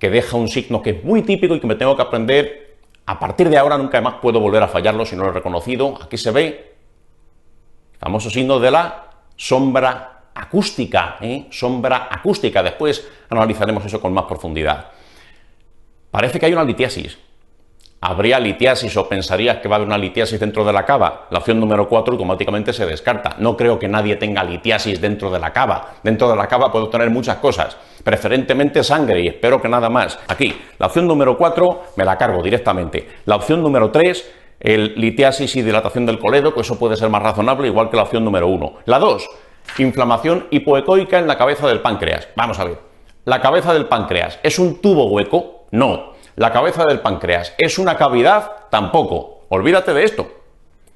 que deja un signo que es muy típico y que me tengo que aprender. A partir de ahora nunca más puedo volver a fallarlo si no lo he reconocido. Aquí se ve el famoso signo de la sombra acústica, sombra acústica. Después analizaremos eso con más profundidad. Parece que hay una litiasis. ¿Habría litiasis o pensarías que va a haber una litiasis dentro de la cava? La opción número 4 automáticamente se descarta. No creo que nadie tenga litiasis dentro de la cava. Dentro de la cava puedo tener muchas cosas, preferentemente sangre y espero que nada más. Aquí, la opción número 4 me la cargo directamente. La opción número 3, el litiasis y dilatación del colédoco, eso puede ser más razonable, igual que la opción número 1. La 2, inflamación hipoecoica en la cabeza del páncreas. Vamos a ver, ¿la cabeza del páncreas es un tubo hueco? No. ¿La cabeza del páncreas es una cavidad? Tampoco. Olvídate de esto.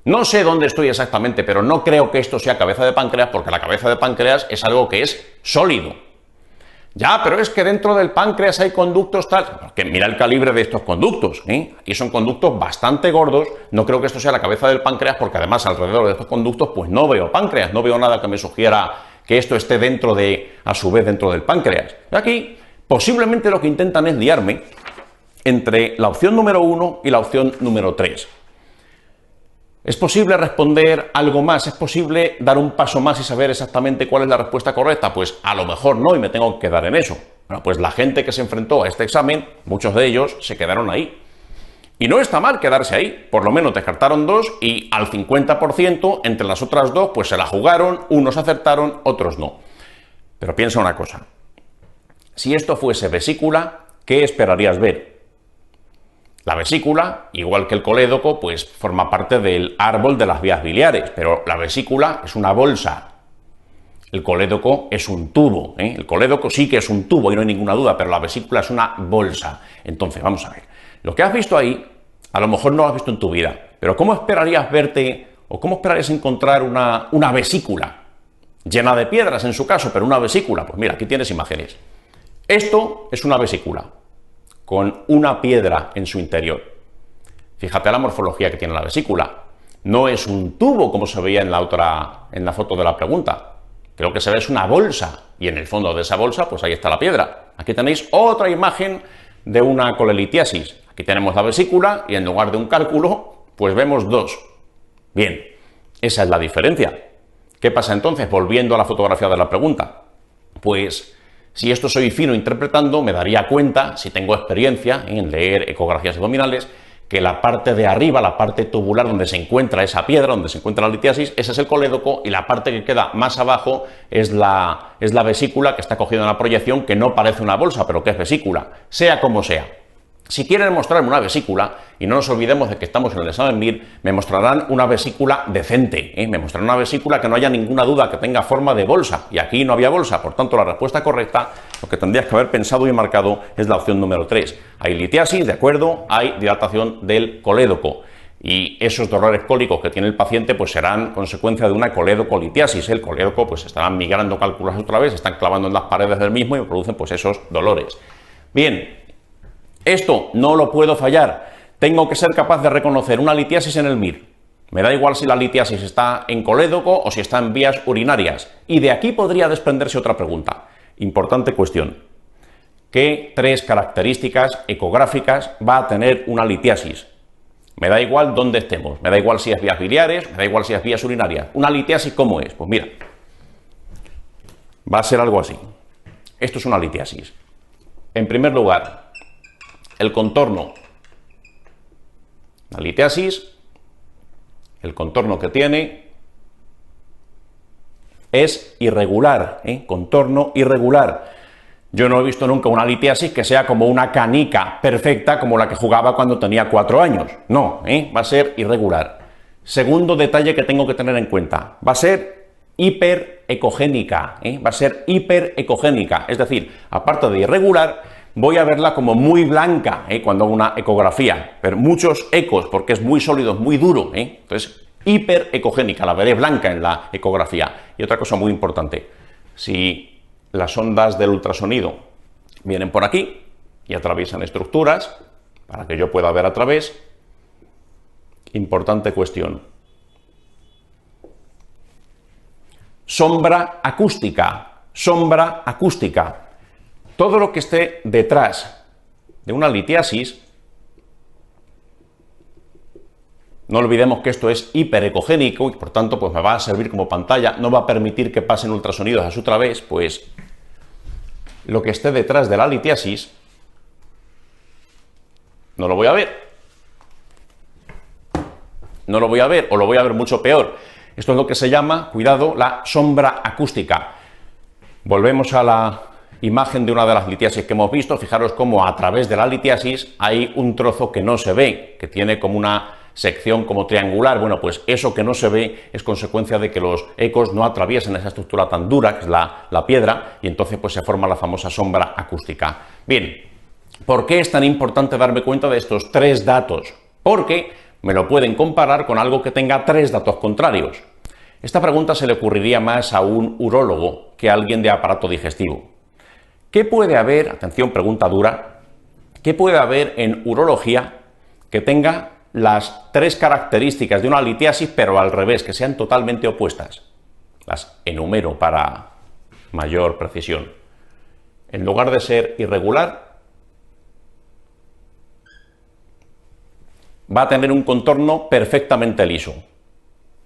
No sé dónde estoy exactamente, pero no creo que esto sea cabeza de páncreas, porque la cabeza de páncreas es algo que es sólido. Ya, pero es que dentro del páncreas hay conductos tal. Porque mira el calibre de estos conductos, Aquí son conductos bastante gordos. No creo que esto sea la cabeza del páncreas, porque además alrededor de estos conductos pues no veo páncreas, no veo nada que me sugiera que esto esté dentro de, a su vez, dentro del páncreas. Y aquí, posiblemente lo que intentan es liarme entre la opción número 1 y la opción número 3. ¿Es posible responder algo más? ¿Es posible dar un paso más y saber exactamente cuál es la respuesta correcta? Pues a lo mejor no, y me tengo que quedar en eso. Bueno, pues la gente que se enfrentó a este examen, muchos de ellos se quedaron ahí. Y no está mal quedarse ahí, por lo menos descartaron 2 y al 50% entre las otras 2 pues se la jugaron, unos acertaron, otros no. Pero piensa una cosa, si esto fuese vesícula, ¿qué esperarías ver? La vesícula, igual que el colédoco, pues forma parte del árbol de las vías biliares, pero la vesícula es una bolsa. El colédoco es un tubo, El colédoco sí que es un tubo y no hay ninguna duda, pero la vesícula es una bolsa. Entonces, vamos a ver. Lo que has visto ahí, a lo mejor no lo has visto en tu vida, pero ¿cómo esperarías verte o cómo esperarías encontrar una vesícula? Llena de piedras en su caso, pero una vesícula. Pues mira, aquí tienes imágenes. Esto es una vesícula con una piedra en su interior. Fíjate la morfología que tiene la vesícula. No es un tubo como se veía en la foto de la pregunta. Creo que se ve es una bolsa y en el fondo de esa bolsa pues ahí está la piedra. Aquí tenéis otra imagen de una colelitiasis. Aquí tenemos la vesícula y en lugar de un cálculo pues vemos 2. Bien, esa es la diferencia. ¿Qué pasa entonces? Volviendo a la fotografía de la pregunta. Pues si esto soy fino interpretando, me daría cuenta, si tengo experiencia en leer ecografías abdominales, que la parte de arriba, la parte tubular donde se encuentra esa piedra, donde se encuentra la litiasis, ese es el colédoco y la parte que queda más abajo es la vesícula que está cogida en la proyección, que no parece una bolsa, pero que es vesícula, sea como sea. Si quieren mostrarme una vesícula, y no nos olvidemos de que estamos en el examen MIR, me mostrarán una vesícula decente, me mostrarán una vesícula que no haya ninguna duda que tenga forma de bolsa, y aquí no había bolsa, por tanto la respuesta correcta, lo que tendrías que haber pensado y marcado es la opción número 3. Hay litiasis, de acuerdo, hay dilatación del colédoco, y esos dolores cólicos que tiene el paciente pues serán consecuencia de una colédocolitiasis. El colédoco pues estarán migrando cálculos otra vez, están clavando en las paredes del mismo y producen pues esos dolores. Bien. Esto no lo puedo fallar, tengo que ser capaz de reconocer una litiasis en el MIR. Me da igual si la litiasis está en colédoco o si está en vías urinarias. Y de aquí podría desprenderse otra pregunta. Importante cuestión. ¿Qué 3 características ecográficas va a tener una litiasis? Me da igual dónde estemos, me da igual si es vías biliares, me da igual si es vías urinarias. ¿Una litiasis cómo es? Pues mira, va a ser algo así. Esto es una litiasis. En primer lugar, el contorno, la litiasis, el contorno que tiene es irregular, contorno irregular. Yo no he visto nunca una litiasis que sea como una canica perfecta como la que jugaba cuando tenía 4 años. No, va a ser irregular. Segundo detalle que tengo que tener en cuenta, va a ser hiperecogénica, va a ser hiperecogénica, es decir, aparte de irregular, voy a verla como muy blanca cuando hago una ecografía, pero muchos ecos porque es muy sólido, es muy duro, entonces hiperecogénica, la veré blanca en la ecografía. Y otra cosa muy importante, si las ondas del ultrasonido vienen por aquí y atraviesan estructuras, para que yo pueda ver a través, importante cuestión, sombra acústica, sombra acústica. Todo lo que esté detrás de una litiasis, no olvidemos que esto es hiperecogénico y por tanto pues me va a servir como pantalla, no va a permitir que pasen ultrasonidos a su través, pues lo que esté detrás de la litiasis no lo voy a ver. No lo voy a ver o lo voy a ver mucho peor. Esto es lo que se llama, cuidado, la sombra acústica. Volvemos a la imagen de una de las litiasis que hemos visto. Fijaros cómo a través de la litiasis hay un trozo que no se ve, que tiene como una sección como triangular. Bueno, pues eso que no se ve es consecuencia de que los ecos no atraviesen esa estructura tan dura, que es la piedra, y entonces pues se forma la famosa sombra acústica. Bien, ¿por qué es tan importante darme cuenta de estos tres datos? Porque me lo pueden comparar con algo que tenga tres datos contrarios. Esta pregunta se le ocurriría más a un urólogo que a alguien de aparato digestivo. ¿Qué puede haber, atención, pregunta dura, qué puede haber en urología que tenga las tres características de una litiasis, pero al revés, que sean totalmente opuestas? Las enumero para mayor precisión. En lugar de ser irregular, va a tener un contorno perfectamente liso.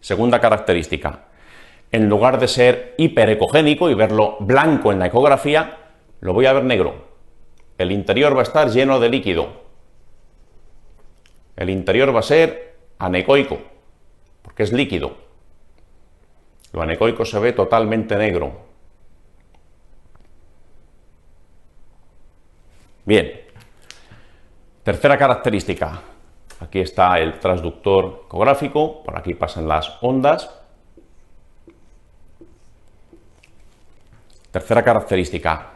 Segunda característica. En lugar de ser hiperecogénico y verlo blanco en la ecografía, lo voy a ver negro. El interior va a estar lleno de líquido. El interior va a ser anecoico, porque es líquido. Lo anecoico se ve totalmente negro. Bien. Tercera característica. Aquí está el transductor ecográfico, por aquí pasan las ondas. Tercera característica.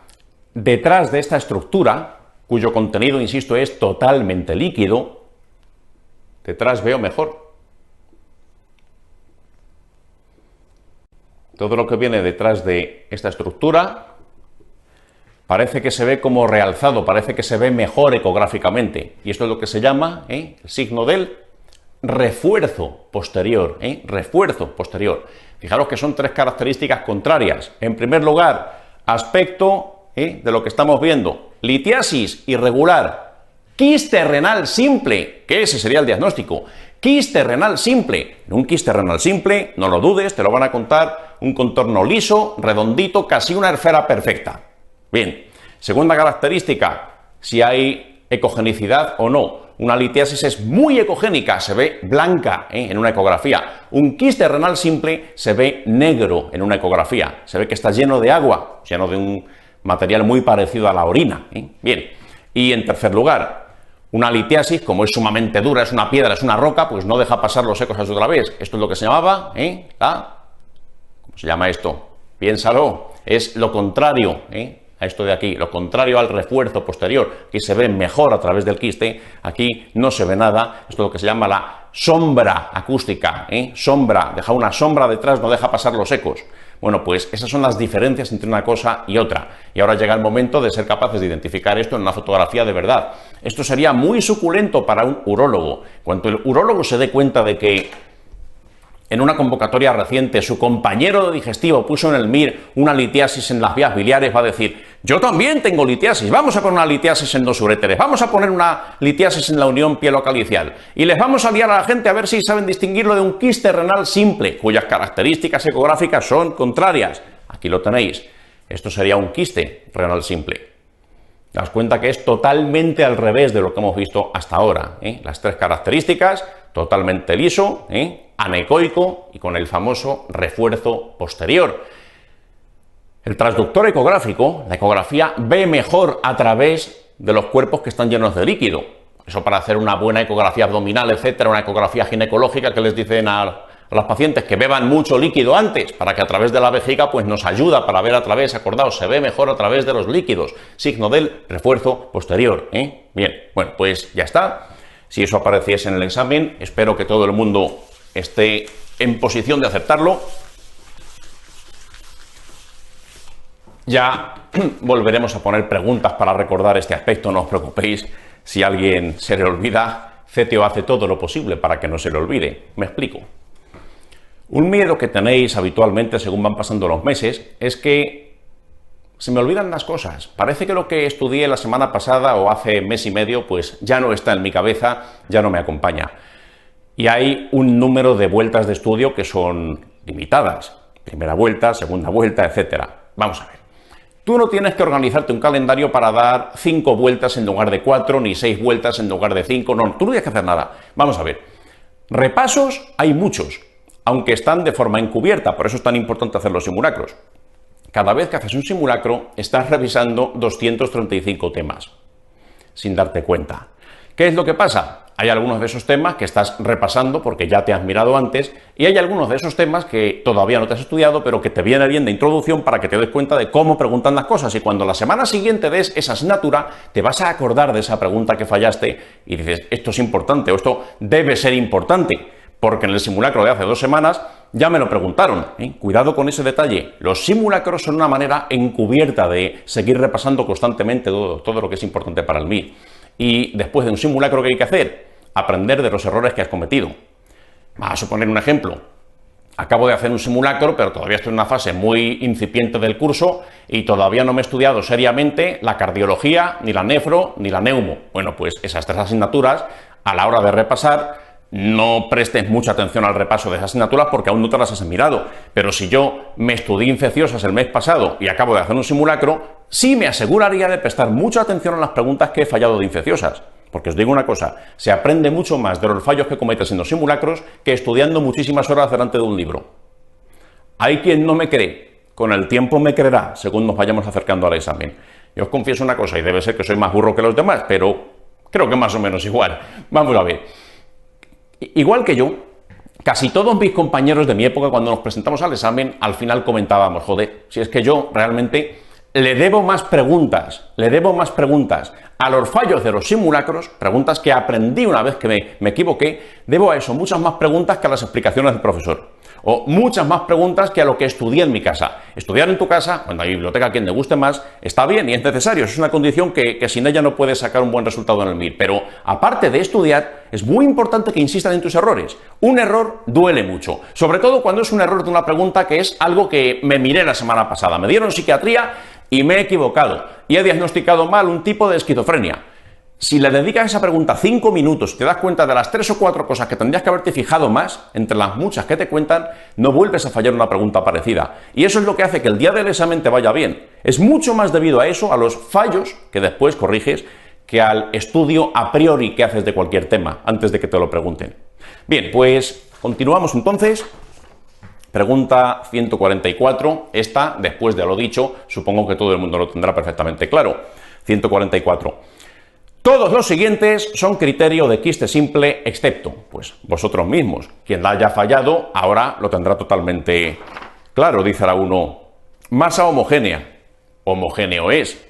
Detrás de esta estructura, cuyo contenido, insisto, es totalmente líquido, detrás veo mejor. Todo lo que viene detrás de esta estructura parece que se ve como realzado, parece que se ve mejor ecográficamente. Y esto es lo que se llama el signo del refuerzo posterior. Refuerzo posterior. Fijaros que son tres características contrarias. En primer lugar, aspecto de lo que estamos viendo. Litiasis irregular. Quiste renal simple, que ese sería el diagnóstico. Quiste renal simple. En un quiste renal simple, no lo dudes, te lo van a contar, un contorno liso, redondito, casi una esfera perfecta. Bien, segunda característica, si hay ecogenicidad o no. Una litiasis es muy ecogénica, se ve blanca en una ecografía. Un quiste renal simple se ve negro en una ecografía. Se ve que está lleno de agua, lleno de un material muy parecido a la orina. Bien, y en tercer lugar, una litiasis, como es sumamente dura, es una piedra, es una roca, pues no deja pasar los ecos a su través. Esto es lo que se llamaba, ¿cómo se llama esto? Piénsalo, es lo contrario, a esto de aquí, lo contrario al refuerzo posterior, que se ve mejor a través del quiste, aquí no se ve nada, esto es lo que se llama la sombra acústica, sombra, deja una sombra detrás, no deja pasar los ecos. Bueno, pues esas son las diferencias entre una cosa y otra, y ahora llega el momento de ser capaces de identificar esto en una fotografía de verdad. Esto sería muy suculento para un urólogo. Cuando el urólogo se dé cuenta de que en una convocatoria reciente su compañero de digestivo puso en el MIR una litiasis en las vías biliares, va a decir: yo también tengo litiasis, vamos a poner una litiasis en dos uréteres, vamos a poner una litiasis en la unión pielocalicial y les vamos a liar a la gente a ver si saben distinguirlo de un quiste renal simple, cuyas características ecográficas son contrarias. Aquí lo tenéis, esto sería un quiste renal simple. Te das cuenta que es totalmente al revés de lo que hemos visto hasta ahora. Las tres características, totalmente liso, anecoico y con el famoso refuerzo posterior. El transductor ecográfico, la ecografía, ve mejor a través de los cuerpos que están llenos de líquido. Eso para hacer una buena ecografía abdominal, etcétera, una ecografía ginecológica, que les dicen a los pacientes que beban mucho líquido antes, para que a través de la vejiga pues nos ayuda para ver a través, acordaos, se ve mejor a través de los líquidos, signo del refuerzo posterior. Bien, bueno, pues ya está. Si eso apareciese en el examen, espero que todo el mundo esté en posición de aceptarlo. Ya volveremos a poner preguntas para recordar este aspecto, no os preocupéis. Si a alguien se le olvida, CTO hace todo lo posible para que no se le olvide. Me explico. Un miedo que tenéis habitualmente según van pasando los meses es que se me olvidan las cosas. Parece que lo que estudié la semana pasada o hace mes y medio, pues ya no está en mi cabeza, ya no me acompaña. Y hay un número de vueltas de estudio que son limitadas. Primera vuelta, segunda vuelta, etcétera. Vamos a ver. Tú no tienes que organizarte un calendario para dar 5 vueltas en lugar de 4, ni 6 vueltas en lugar de 5. No, tú no tienes que hacer nada. Vamos a ver. Repasos hay muchos, aunque están de forma encubierta, por eso es tan importante hacer los simulacros. Cada vez que haces un simulacro, estás revisando 235 temas, sin darte cuenta. ¿Qué es lo que pasa? Hay algunos de esos temas que estás repasando porque ya te has mirado antes, y hay algunos de esos temas que todavía no te has estudiado, pero que te viene bien de introducción para que te des cuenta de cómo preguntan las cosas, y cuando la semana siguiente des esa asignatura, te vas a acordar de esa pregunta que fallaste y dices, esto es importante, o esto debe ser importante, porque en el simulacro de hace 2 semanas ya me lo preguntaron. Cuidado con ese detalle. Los simulacros son una manera encubierta de seguir repasando constantemente todo lo que es importante para el MIR. Y después de un simulacro, ¿qué hay que hacer? Aprender de los errores que has cometido. Vamos a poner un ejemplo. Acabo de hacer un simulacro, pero todavía estoy en una fase muy incipiente del curso y todavía no me he estudiado seriamente la cardiología, ni la nefro, ni la neumo. Bueno, pues esas 3 asignaturas, a la hora de repasar, no prestes mucha atención al repaso de esas asignaturas porque aún no te las has mirado. Pero si yo me estudié infecciosas el mes pasado y acabo de hacer un simulacro, sí me aseguraría de prestar mucha atención a las preguntas que he fallado de infecciosas. Porque os digo una cosa, se aprende mucho más de los fallos que cometes en los simulacros que estudiando muchísimas horas delante de un libro. Hay quien no me cree, con el tiempo me creerá, según nos vayamos acercando al examen. Yo os confieso una cosa, y debe ser que soy más burro que los demás, pero creo que más o menos igual. Vamos a ver. Igual que yo, casi todos mis compañeros de mi época, cuando nos presentamos al examen, al final comentábamos, joder, si es que yo realmente le debo más preguntas a los fallos de los simulacros, preguntas que aprendí una vez que me equivoqué, debo a eso muchas más preguntas que a las explicaciones del profesor. O muchas más preguntas que a lo que estudié en mi casa. Estudiar en tu casa, cuando hay biblioteca a quien le guste más, está bien y es necesario, es una condición que sin ella no puedes sacar un buen resultado en el MIR. Pero aparte de estudiar, es muy importante que insistas en tus errores. Un error duele mucho, sobre todo cuando es un error de una pregunta que es algo que me miré la semana pasada. Me dieron psiquiatría y me he equivocado y he diagnosticado mal un tipo de esquizofrenia. Si le dedicas a esa pregunta 5 minutos y te das cuenta de las 3 o 4 cosas que tendrías que haberte fijado más, entre las muchas que te cuentan, no vuelves a fallar una pregunta parecida. Y eso es lo que hace que el día del examen te vaya bien. Es mucho más debido a eso, a los fallos que después corriges, que al estudio a priori que haces de cualquier tema, antes de que te lo pregunten. Bien, pues continuamos entonces. Pregunta 144, esta, después de lo dicho, supongo que todo el mundo lo tendrá perfectamente claro. 144. Todos los siguientes son criterio de quiste simple, excepto, pues, vosotros mismos. Quien la haya fallado, ahora lo tendrá totalmente claro, dice la 1. Masa homogénea. Homogéneo es.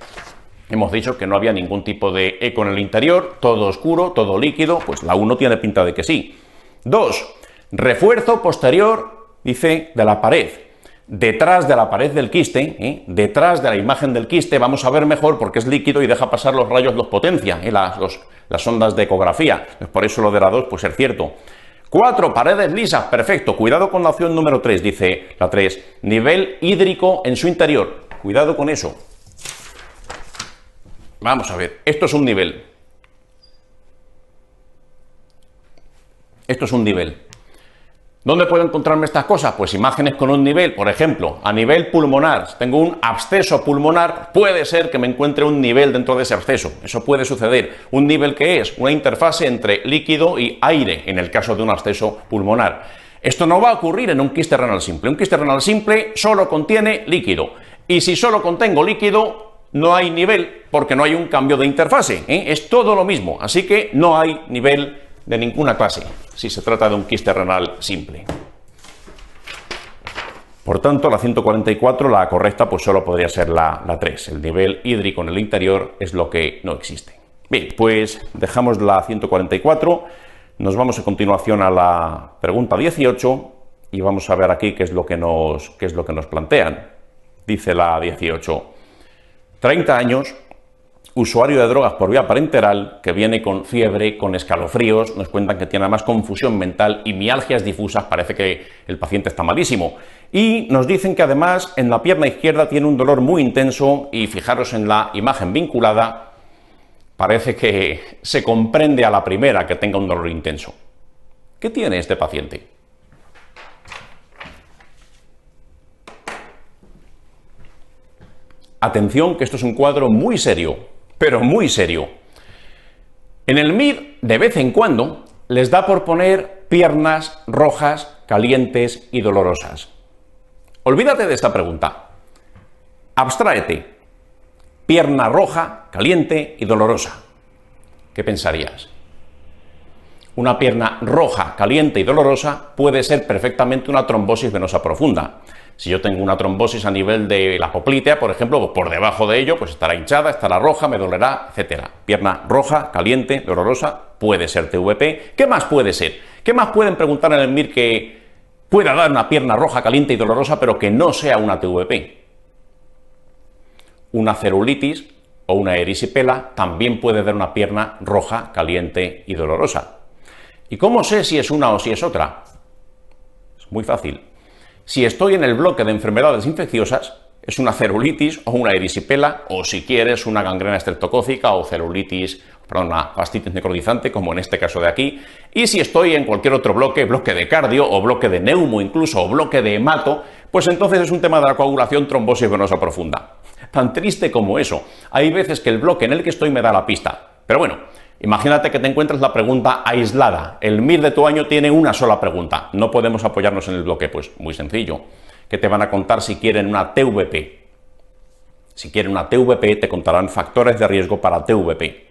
Hemos dicho que no había ningún tipo de eco en el interior, todo oscuro, todo líquido, pues la 1 tiene pinta de que sí. 2. Refuerzo posterior, dice, de la pared. Detrás de la pared del quiste, detrás de la imagen del quiste, vamos a ver mejor porque es líquido y deja pasar los rayos, los potencia, las ondas de ecografía. Por eso lo de la 2 puede ser cierto. 4. Paredes lisas, perfecto. Cuidado con la opción número 3, dice la 3. Nivel hídrico en su interior. Cuidado con eso. Vamos a ver, esto es un nivel. Esto es un nivel. ¿Dónde puedo encontrarme estas cosas? Pues imágenes con un nivel, por ejemplo, a nivel pulmonar. Si tengo un absceso pulmonar, puede ser que me encuentre un nivel dentro de ese absceso. Eso puede suceder. ¿Un nivel qué es? Una interfase entre líquido y aire, en el caso de un absceso pulmonar. Esto no va a ocurrir en un quiste renal simple. Un quiste renal simple solo contiene líquido. Y si solo contengo líquido, no hay nivel, porque no hay un cambio de interfase. Es todo lo mismo. Así que no hay nivel de ninguna clase, si se trata de un quiste renal simple. Por tanto, la 144, la correcta, pues solo podría ser la 3. El nivel hídrico en el interior es lo que no existe. Bien, pues dejamos la 144, nos vamos a continuación a la pregunta 18 y vamos a ver aquí qué es lo que nos plantean. Dice la 18, 30 años, usuario de drogas por vía parenteral, que viene con fiebre, con escalofríos, nos cuentan que tiene además confusión mental y mialgias difusas, parece que el paciente está malísimo. Y nos dicen que además en la pierna izquierda tiene un dolor muy intenso y fijaros en la imagen vinculada, parece que se comprende a la primera que tenga un dolor intenso. ¿Qué tiene este paciente? Atención, que esto es un cuadro muy serio, pero muy serio. En el MIR, de vez en cuando, les da por poner piernas rojas, calientes y dolorosas. Olvídate de esta pregunta. Abstráete. Pierna roja, caliente y dolorosa. ¿Qué pensarías? Una pierna roja, caliente y dolorosa puede ser perfectamente una trombosis venosa profunda. Si yo tengo una trombosis a nivel de la poplitea, por ejemplo, pues por debajo de ello, pues estará hinchada, estará roja, me dolerá, etc. Pierna roja, caliente, dolorosa, puede ser TVP. ¿Qué más puede ser? ¿Qué más pueden preguntar en el MIR que pueda dar una pierna roja, caliente y dolorosa, pero que no sea una TVP? Una celulitis o una erisipela también puede dar una pierna roja, caliente y dolorosa. ¿Y cómo sé si es una o si es otra? Es muy fácil. Si estoy en el bloque de enfermedades infecciosas, es una celulitis o una erisipela, o si quieres una gangrena estreptocócica o celulitis, perdón, una fascitis necrotizante, como en este caso de aquí. Y si estoy en cualquier otro bloque, bloque de cardio o bloque de neumo incluso, o bloque de hemato, pues entonces es un tema de la coagulación, trombosis venosa profunda. Tan triste como eso. Hay veces que el bloque en el que estoy me da la pista. Pero bueno, imagínate que te encuentras la pregunta aislada. El MIR de tu año tiene una sola pregunta. No podemos apoyarnos en el bloque. Pues muy sencillo. ¿Qué te van a contar si quieren una TVP? Si quieren una TVP, te contarán factores de riesgo para TVP.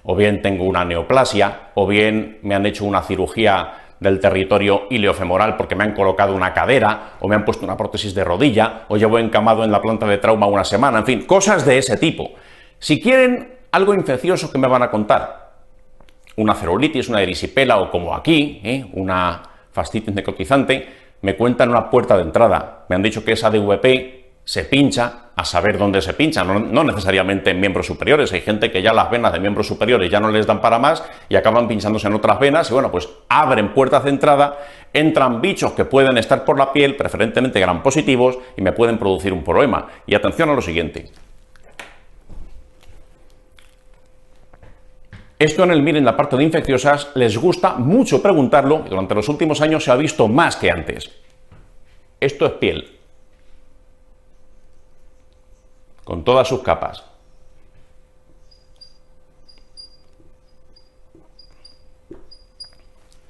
O bien tengo una neoplasia, o bien me han hecho una cirugía del territorio iliofemoral porque me han colocado una cadera, o me han puesto una prótesis de rodilla, o llevo encamado en la planta de trauma una semana, en fin, cosas de ese tipo. Si quieren algo infeccioso, ¿qué me van a contar? Una celulitis, una erisipela o como aquí, una fascitis necrotizante, me cuentan una puerta de entrada. Me han dicho que esa DVP se pincha, a saber dónde se pincha, no necesariamente en miembros superiores. Hay gente que ya las venas de miembros superiores ya no les dan para más y acaban pinchándose en otras venas y bueno, pues abren puertas de entrada, entran bichos que pueden estar por la piel, preferentemente gram positivos, y me pueden producir un proema. Y atención a lo siguiente. Esto en el MIR, en la parte de infecciosas, les gusta mucho preguntarlo y durante los últimos años se ha visto más que antes. Esto es piel, con todas sus capas.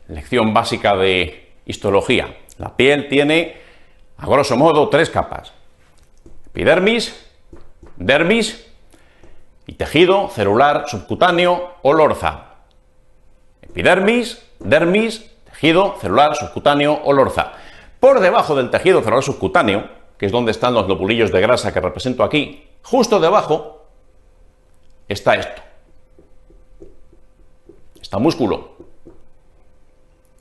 Lección básica de histología. La piel tiene, a grosso modo, 3 capas. Epidermis, dermis y tejido celular subcutáneo o lorza. Epidermis, dermis, tejido celular subcutáneo o lorza. Por debajo del tejido celular subcutáneo, que es donde están los globulillos de grasa que represento aquí, justo debajo está esto. Está músculo.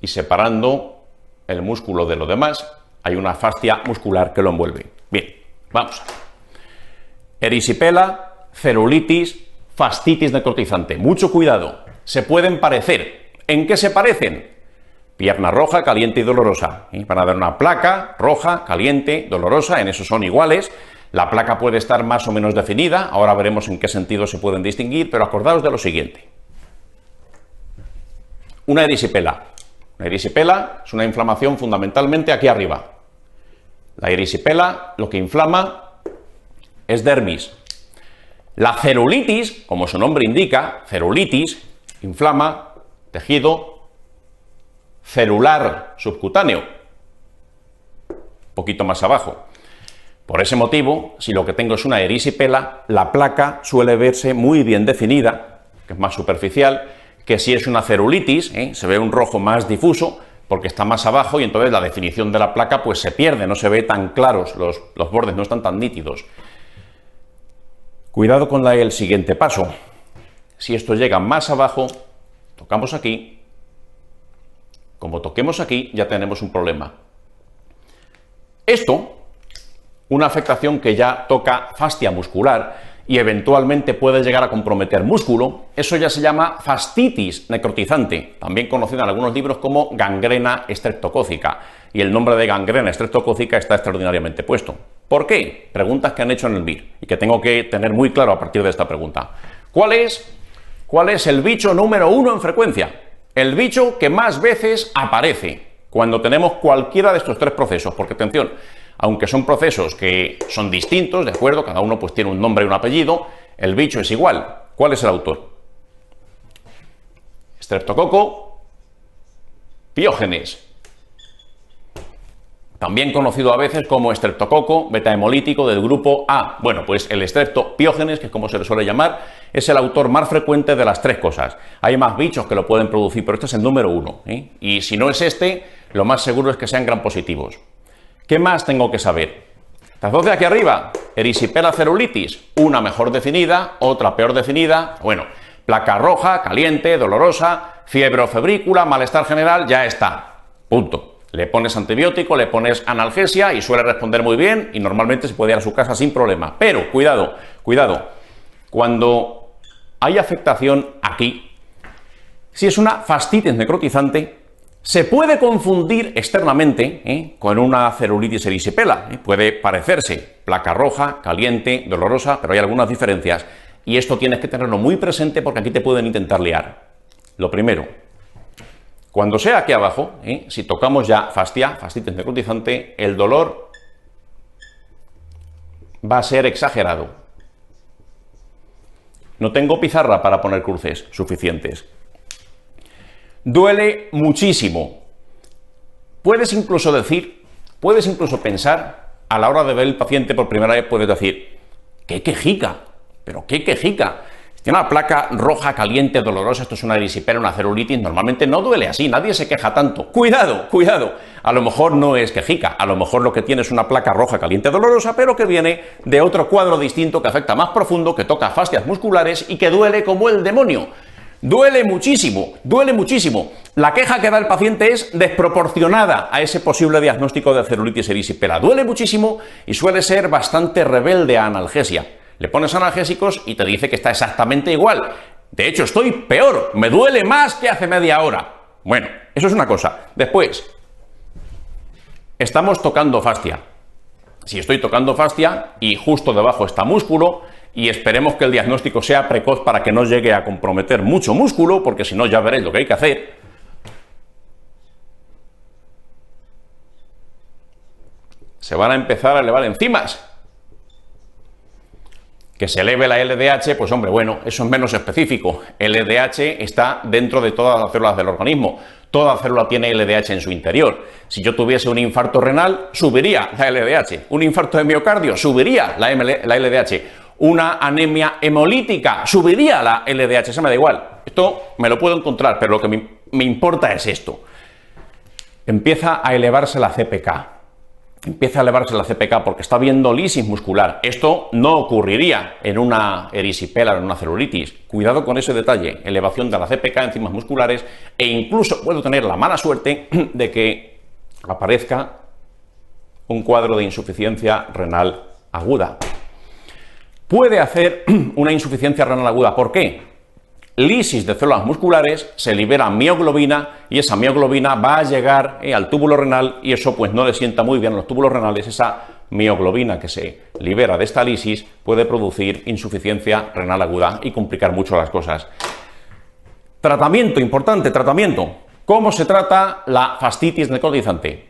Y separando el músculo de lo demás, hay una fascia muscular que lo envuelve. Bien, vamos. Erisipela, celulitis, fascitis necrotizante. Mucho cuidado. Se pueden parecer. ¿En qué se parecen? Pierna roja, caliente y dolorosa. Van a dar una placa roja, caliente, dolorosa. En eso son iguales. La placa puede estar más o menos definida. Ahora veremos en qué sentido se pueden distinguir, pero acordaos de lo siguiente. Una erisipela. Una erisipela es una inflamación fundamentalmente aquí arriba. La erisipela lo que inflama es dermis. La celulitis, como su nombre indica, celulitis, inflama tejido celular subcutáneo, un poquito más abajo. Por ese motivo, si lo que tengo es una erisipela, la placa suele verse muy bien definida, que es más superficial, que si es una celulitis, se ve un rojo más difuso, porque está más abajo y entonces la definición de la placa pues se pierde, no se ve tan claros, los bordes no están tan nítidos. Cuidado con el siguiente paso. Si esto llega más abajo, tocamos aquí. Como toquemos aquí, ya tenemos un problema. Esto, una afectación que ya toca fascia muscular y eventualmente puede llegar a comprometer músculo, eso ya se llama fascitis necrotizante, también conocida en algunos libros como gangrena estreptocócica, y el nombre de gangrena estreptocócica está extraordinariamente puesto. ¿Por qué? Preguntas que han hecho en el MIR y que tengo que tener muy claro a partir de esta pregunta. ¿Cuál es el bicho número 1 en frecuencia? El bicho que más veces aparece cuando tenemos cualquiera de estos tres procesos, porque atención, aunque son procesos que son distintos, ¿de acuerdo? Cada uno pues tiene un nombre y un apellido, el bicho es igual. ¿Cuál es el autor? Streptococo piógenes, también conocido a veces como estreptococo beta-hemolítico del grupo A. Bueno, pues el streptopiógenes, que es como se le suele llamar, es el autor más frecuente de las tres cosas. Hay más bichos que lo pueden producir, pero este es el número 1, ¿eh? Y si no es este, lo más seguro es que sean gram positivos. ¿Qué más tengo que saber? Las dos de aquí arriba, erisipela celulitis, una mejor definida, otra peor definida, bueno, placa roja, caliente, dolorosa, fiebre o febrícula, malestar general, ya está, punto. Le pones antibiótico, le pones analgesia y suele responder muy bien y normalmente se puede ir a su casa sin problema. Pero, cuidado, cuando hay afectación aquí, si es una fascitis necrotizante, se puede confundir externamente con una celulitis erisipela. Puede parecerse placa roja, caliente, dolorosa, pero hay algunas diferencias. Y esto tienes que tenerlo muy presente porque aquí te pueden intentar liar. Lo primero, cuando sea aquí abajo, si tocamos ya fascitis necrotizante, el dolor va a ser exagerado. No tengo pizarra para poner cruces suficientes. Duele muchísimo. Puedes incluso pensar, a la hora de ver el paciente por primera vez, puedes decir, ¡qué quejica! ¿Pero qué quejica? Tiene una placa roja, caliente, dolorosa, esto es una erisipela, una celulitis, normalmente no duele así, nadie se queja tanto. ¡Cuidado! A lo mejor no es quejica, a lo mejor lo que tiene es una placa roja, caliente, dolorosa, pero que viene de otro cuadro distinto que afecta más profundo, que toca fascias musculares y que duele como el demonio. Duele muchísimo, duele muchísimo. La queja que da el paciente es desproporcionada a ese posible diagnóstico de celulitis erisipela. Duele muchísimo y suele ser bastante rebelde a analgesia. Le pones analgésicos y te dice que está exactamente igual. De hecho, estoy peor, me duele más que hace media hora. Bueno, eso es una cosa. Después, estamos tocando fascia. Si estoy tocando fascia y justo debajo está músculo, y esperemos que el diagnóstico sea precoz para que no llegue a comprometer mucho músculo, porque si no ya veréis lo que hay que hacer. Se van a empezar a elevar enzimas. Que se eleve la LDH, pues hombre, bueno, eso es menos específico. El LDH está dentro de todas las células del organismo. Toda célula tiene LDH en su interior. Si yo tuviese un infarto renal, subiría la LDH. Un infarto de miocardio, subiría la LDH. Una anemia hemolítica, subiría la LDH, eso me da igual. Esto me lo puedo encontrar, pero lo que me importa es esto. Empieza a elevarse la CPK. Empieza a elevarse la CPK porque está habiendo lisis muscular. Esto no ocurriría en una erisipela o en una celulitis. Cuidado con ese detalle. Elevación de la CPK, enzimas musculares, e incluso puedo tener la mala suerte de que aparezca un cuadro de insuficiencia renal aguda. Puede hacer una insuficiencia renal aguda. ¿Por qué? Lisis de células musculares, se libera mioglobina y esa mioglobina va a llegar al túbulo renal y eso pues no le sienta muy bien a los túbulos renales. Esa mioglobina que se libera de esta lisis puede producir insuficiencia renal aguda y complicar mucho las cosas. Tratamiento, importante, tratamiento. ¿Cómo se trata la fascitis necrotizante?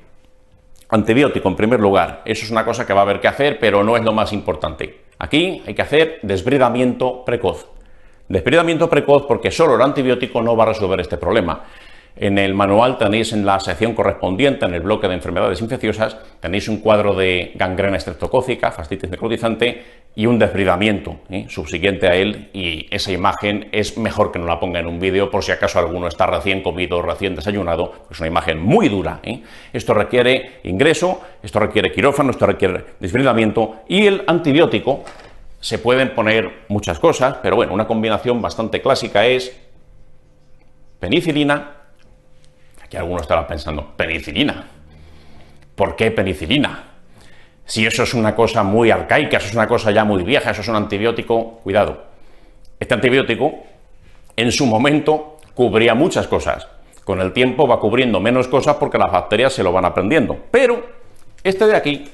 Antibiótico en primer lugar. Eso es una cosa que va a haber que hacer, pero no es lo más importante. Aquí hay que hacer desbridamiento precoz. Desbridamiento precoz porque solo el antibiótico no va a resolver este problema. En el manual tenéis en la sección correspondiente, en el bloque de enfermedades infecciosas, tenéis un cuadro de gangrena estreptocócica, fascitis necrotizante y un desbridamiento subsiguiente a él, y esa imagen es mejor que no la ponga en un vídeo por si acaso alguno está recién comido, recién desayunado. Es una imagen muy dura. Esto requiere ingreso, esto requiere quirófano, esto requiere desbridamiento, y el antibiótico se pueden poner muchas cosas, pero bueno, una combinación bastante clásica es penicilina. Aquí algunos estarán pensando, ¿penicilina? ¿Por qué penicilina? Si eso es una cosa muy arcaica, eso es una cosa ya muy vieja, eso es un antibiótico, cuidado. Este antibiótico, en su momento, cubría muchas cosas. Con el tiempo va cubriendo menos cosas porque las bacterias se lo van aprendiendo. Pero este de aquí,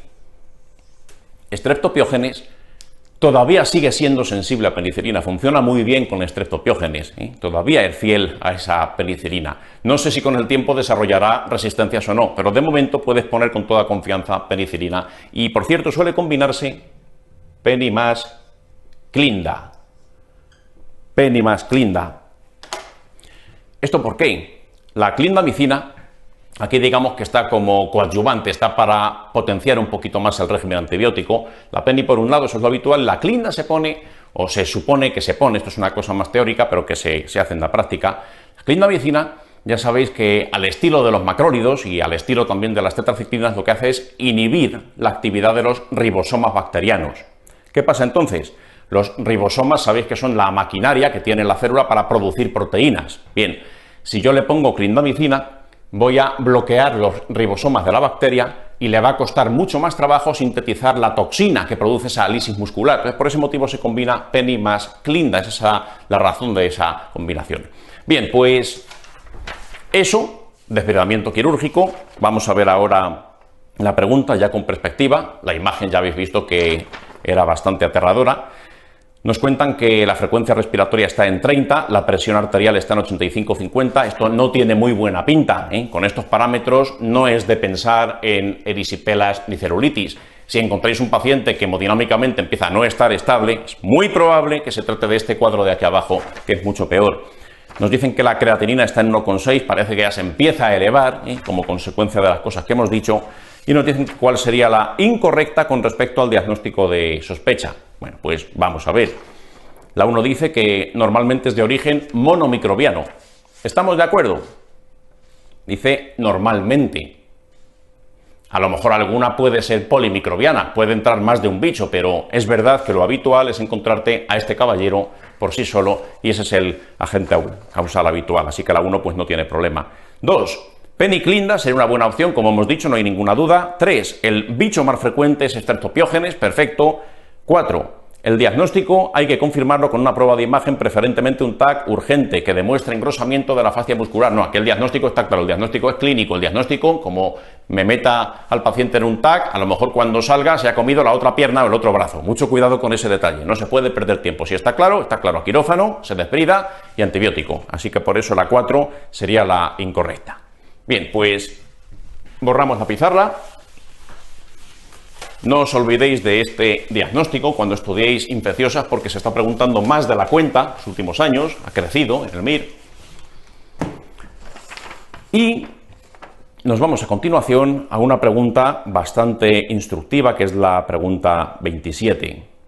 Streptopiógenes, todavía sigue siendo sensible a penicilina, funciona muy bien con Streptopiógenes, todavía es fiel a esa penicilina. No sé si con el tiempo desarrollará resistencias o no, pero de momento puedes poner con toda confianza penicilina. Y por cierto, suele combinarse Peni más Clinda. Peni más Clinda. ¿Esto por qué? La clindamicina, aquí digamos que está como coadyuvante, está para potenciar un poquito más el régimen antibiótico. La peni por un lado, eso es lo habitual, la clinda se pone, o se supone que se pone, esto es una cosa más teórica, pero que se hace en la práctica. La clindamicina, ya sabéis que al estilo de los macrólidos y al estilo también de las tetraciclinas, lo que hace es inhibir la actividad de los ribosomas bacterianos. ¿Qué pasa entonces? Los ribosomas sabéis que son la maquinaria que tiene la célula para producir proteínas. Bien, si yo le pongo clindamicina, voy a bloquear los ribosomas de la bacteria y le va a costar mucho más trabajo sintetizar la toxina que produce esa lisis muscular. Entonces, por ese motivo se combina peni más clinda, es esa la razón de esa combinación. Bien, pues eso, desbridamiento quirúrgico. Vamos a ver ahora la pregunta ya con perspectiva. La imagen ya habéis visto que era bastante aterradora. Nos cuentan que la frecuencia respiratoria está en 30, la presión arterial está en 85-50, esto no tiene muy buena pinta, Con estos parámetros no es de pensar en erisipelas ni celulitis. Si encontráis un paciente que hemodinámicamente empieza a no estar estable, es muy probable que se trate de este cuadro de aquí abajo, que es mucho peor. Nos dicen que la creatinina está en 1,6, parece que ya se empieza a elevar, como consecuencia de las cosas que hemos dicho, y nos dicen cuál sería la incorrecta con respecto al diagnóstico de sospecha. Bueno, pues vamos a ver. La 1 dice que normalmente es de origen monomicrobiano. ¿Estamos de acuerdo? Dice normalmente. A lo mejor alguna puede ser polimicrobiana, puede entrar más de un bicho, pero es verdad que lo habitual es encontrarte a este caballero por sí solo y ese es el agente causal habitual, así que la 1 pues no tiene problema. 2. Peniclinda sería una buena opción, como hemos dicho, no hay ninguna duda. 3. El bicho más frecuente es Streptopiógenes, perfecto. 4. El diagnóstico hay que confirmarlo con una prueba de imagen, preferentemente un TAC urgente que demuestre engrosamiento de la fascia muscular. No, aquí el diagnóstico está claro, el diagnóstico es clínico. El diagnóstico, como me meta al paciente en un TAC, a lo mejor cuando salga se ha comido la otra pierna o el otro brazo. Mucho cuidado con ese detalle, no se puede perder tiempo. Si está claro, quirófano, se desbrida y antibiótico. Así que por eso la 4 sería la incorrecta. Bien, pues borramos la pizarra. No os olvidéis de este diagnóstico cuando estudiéis infecciosas porque se está preguntando más de la cuenta en los últimos años, ha crecido en el MIR. Y nos vamos a continuación a una pregunta bastante instructiva que es la pregunta 27.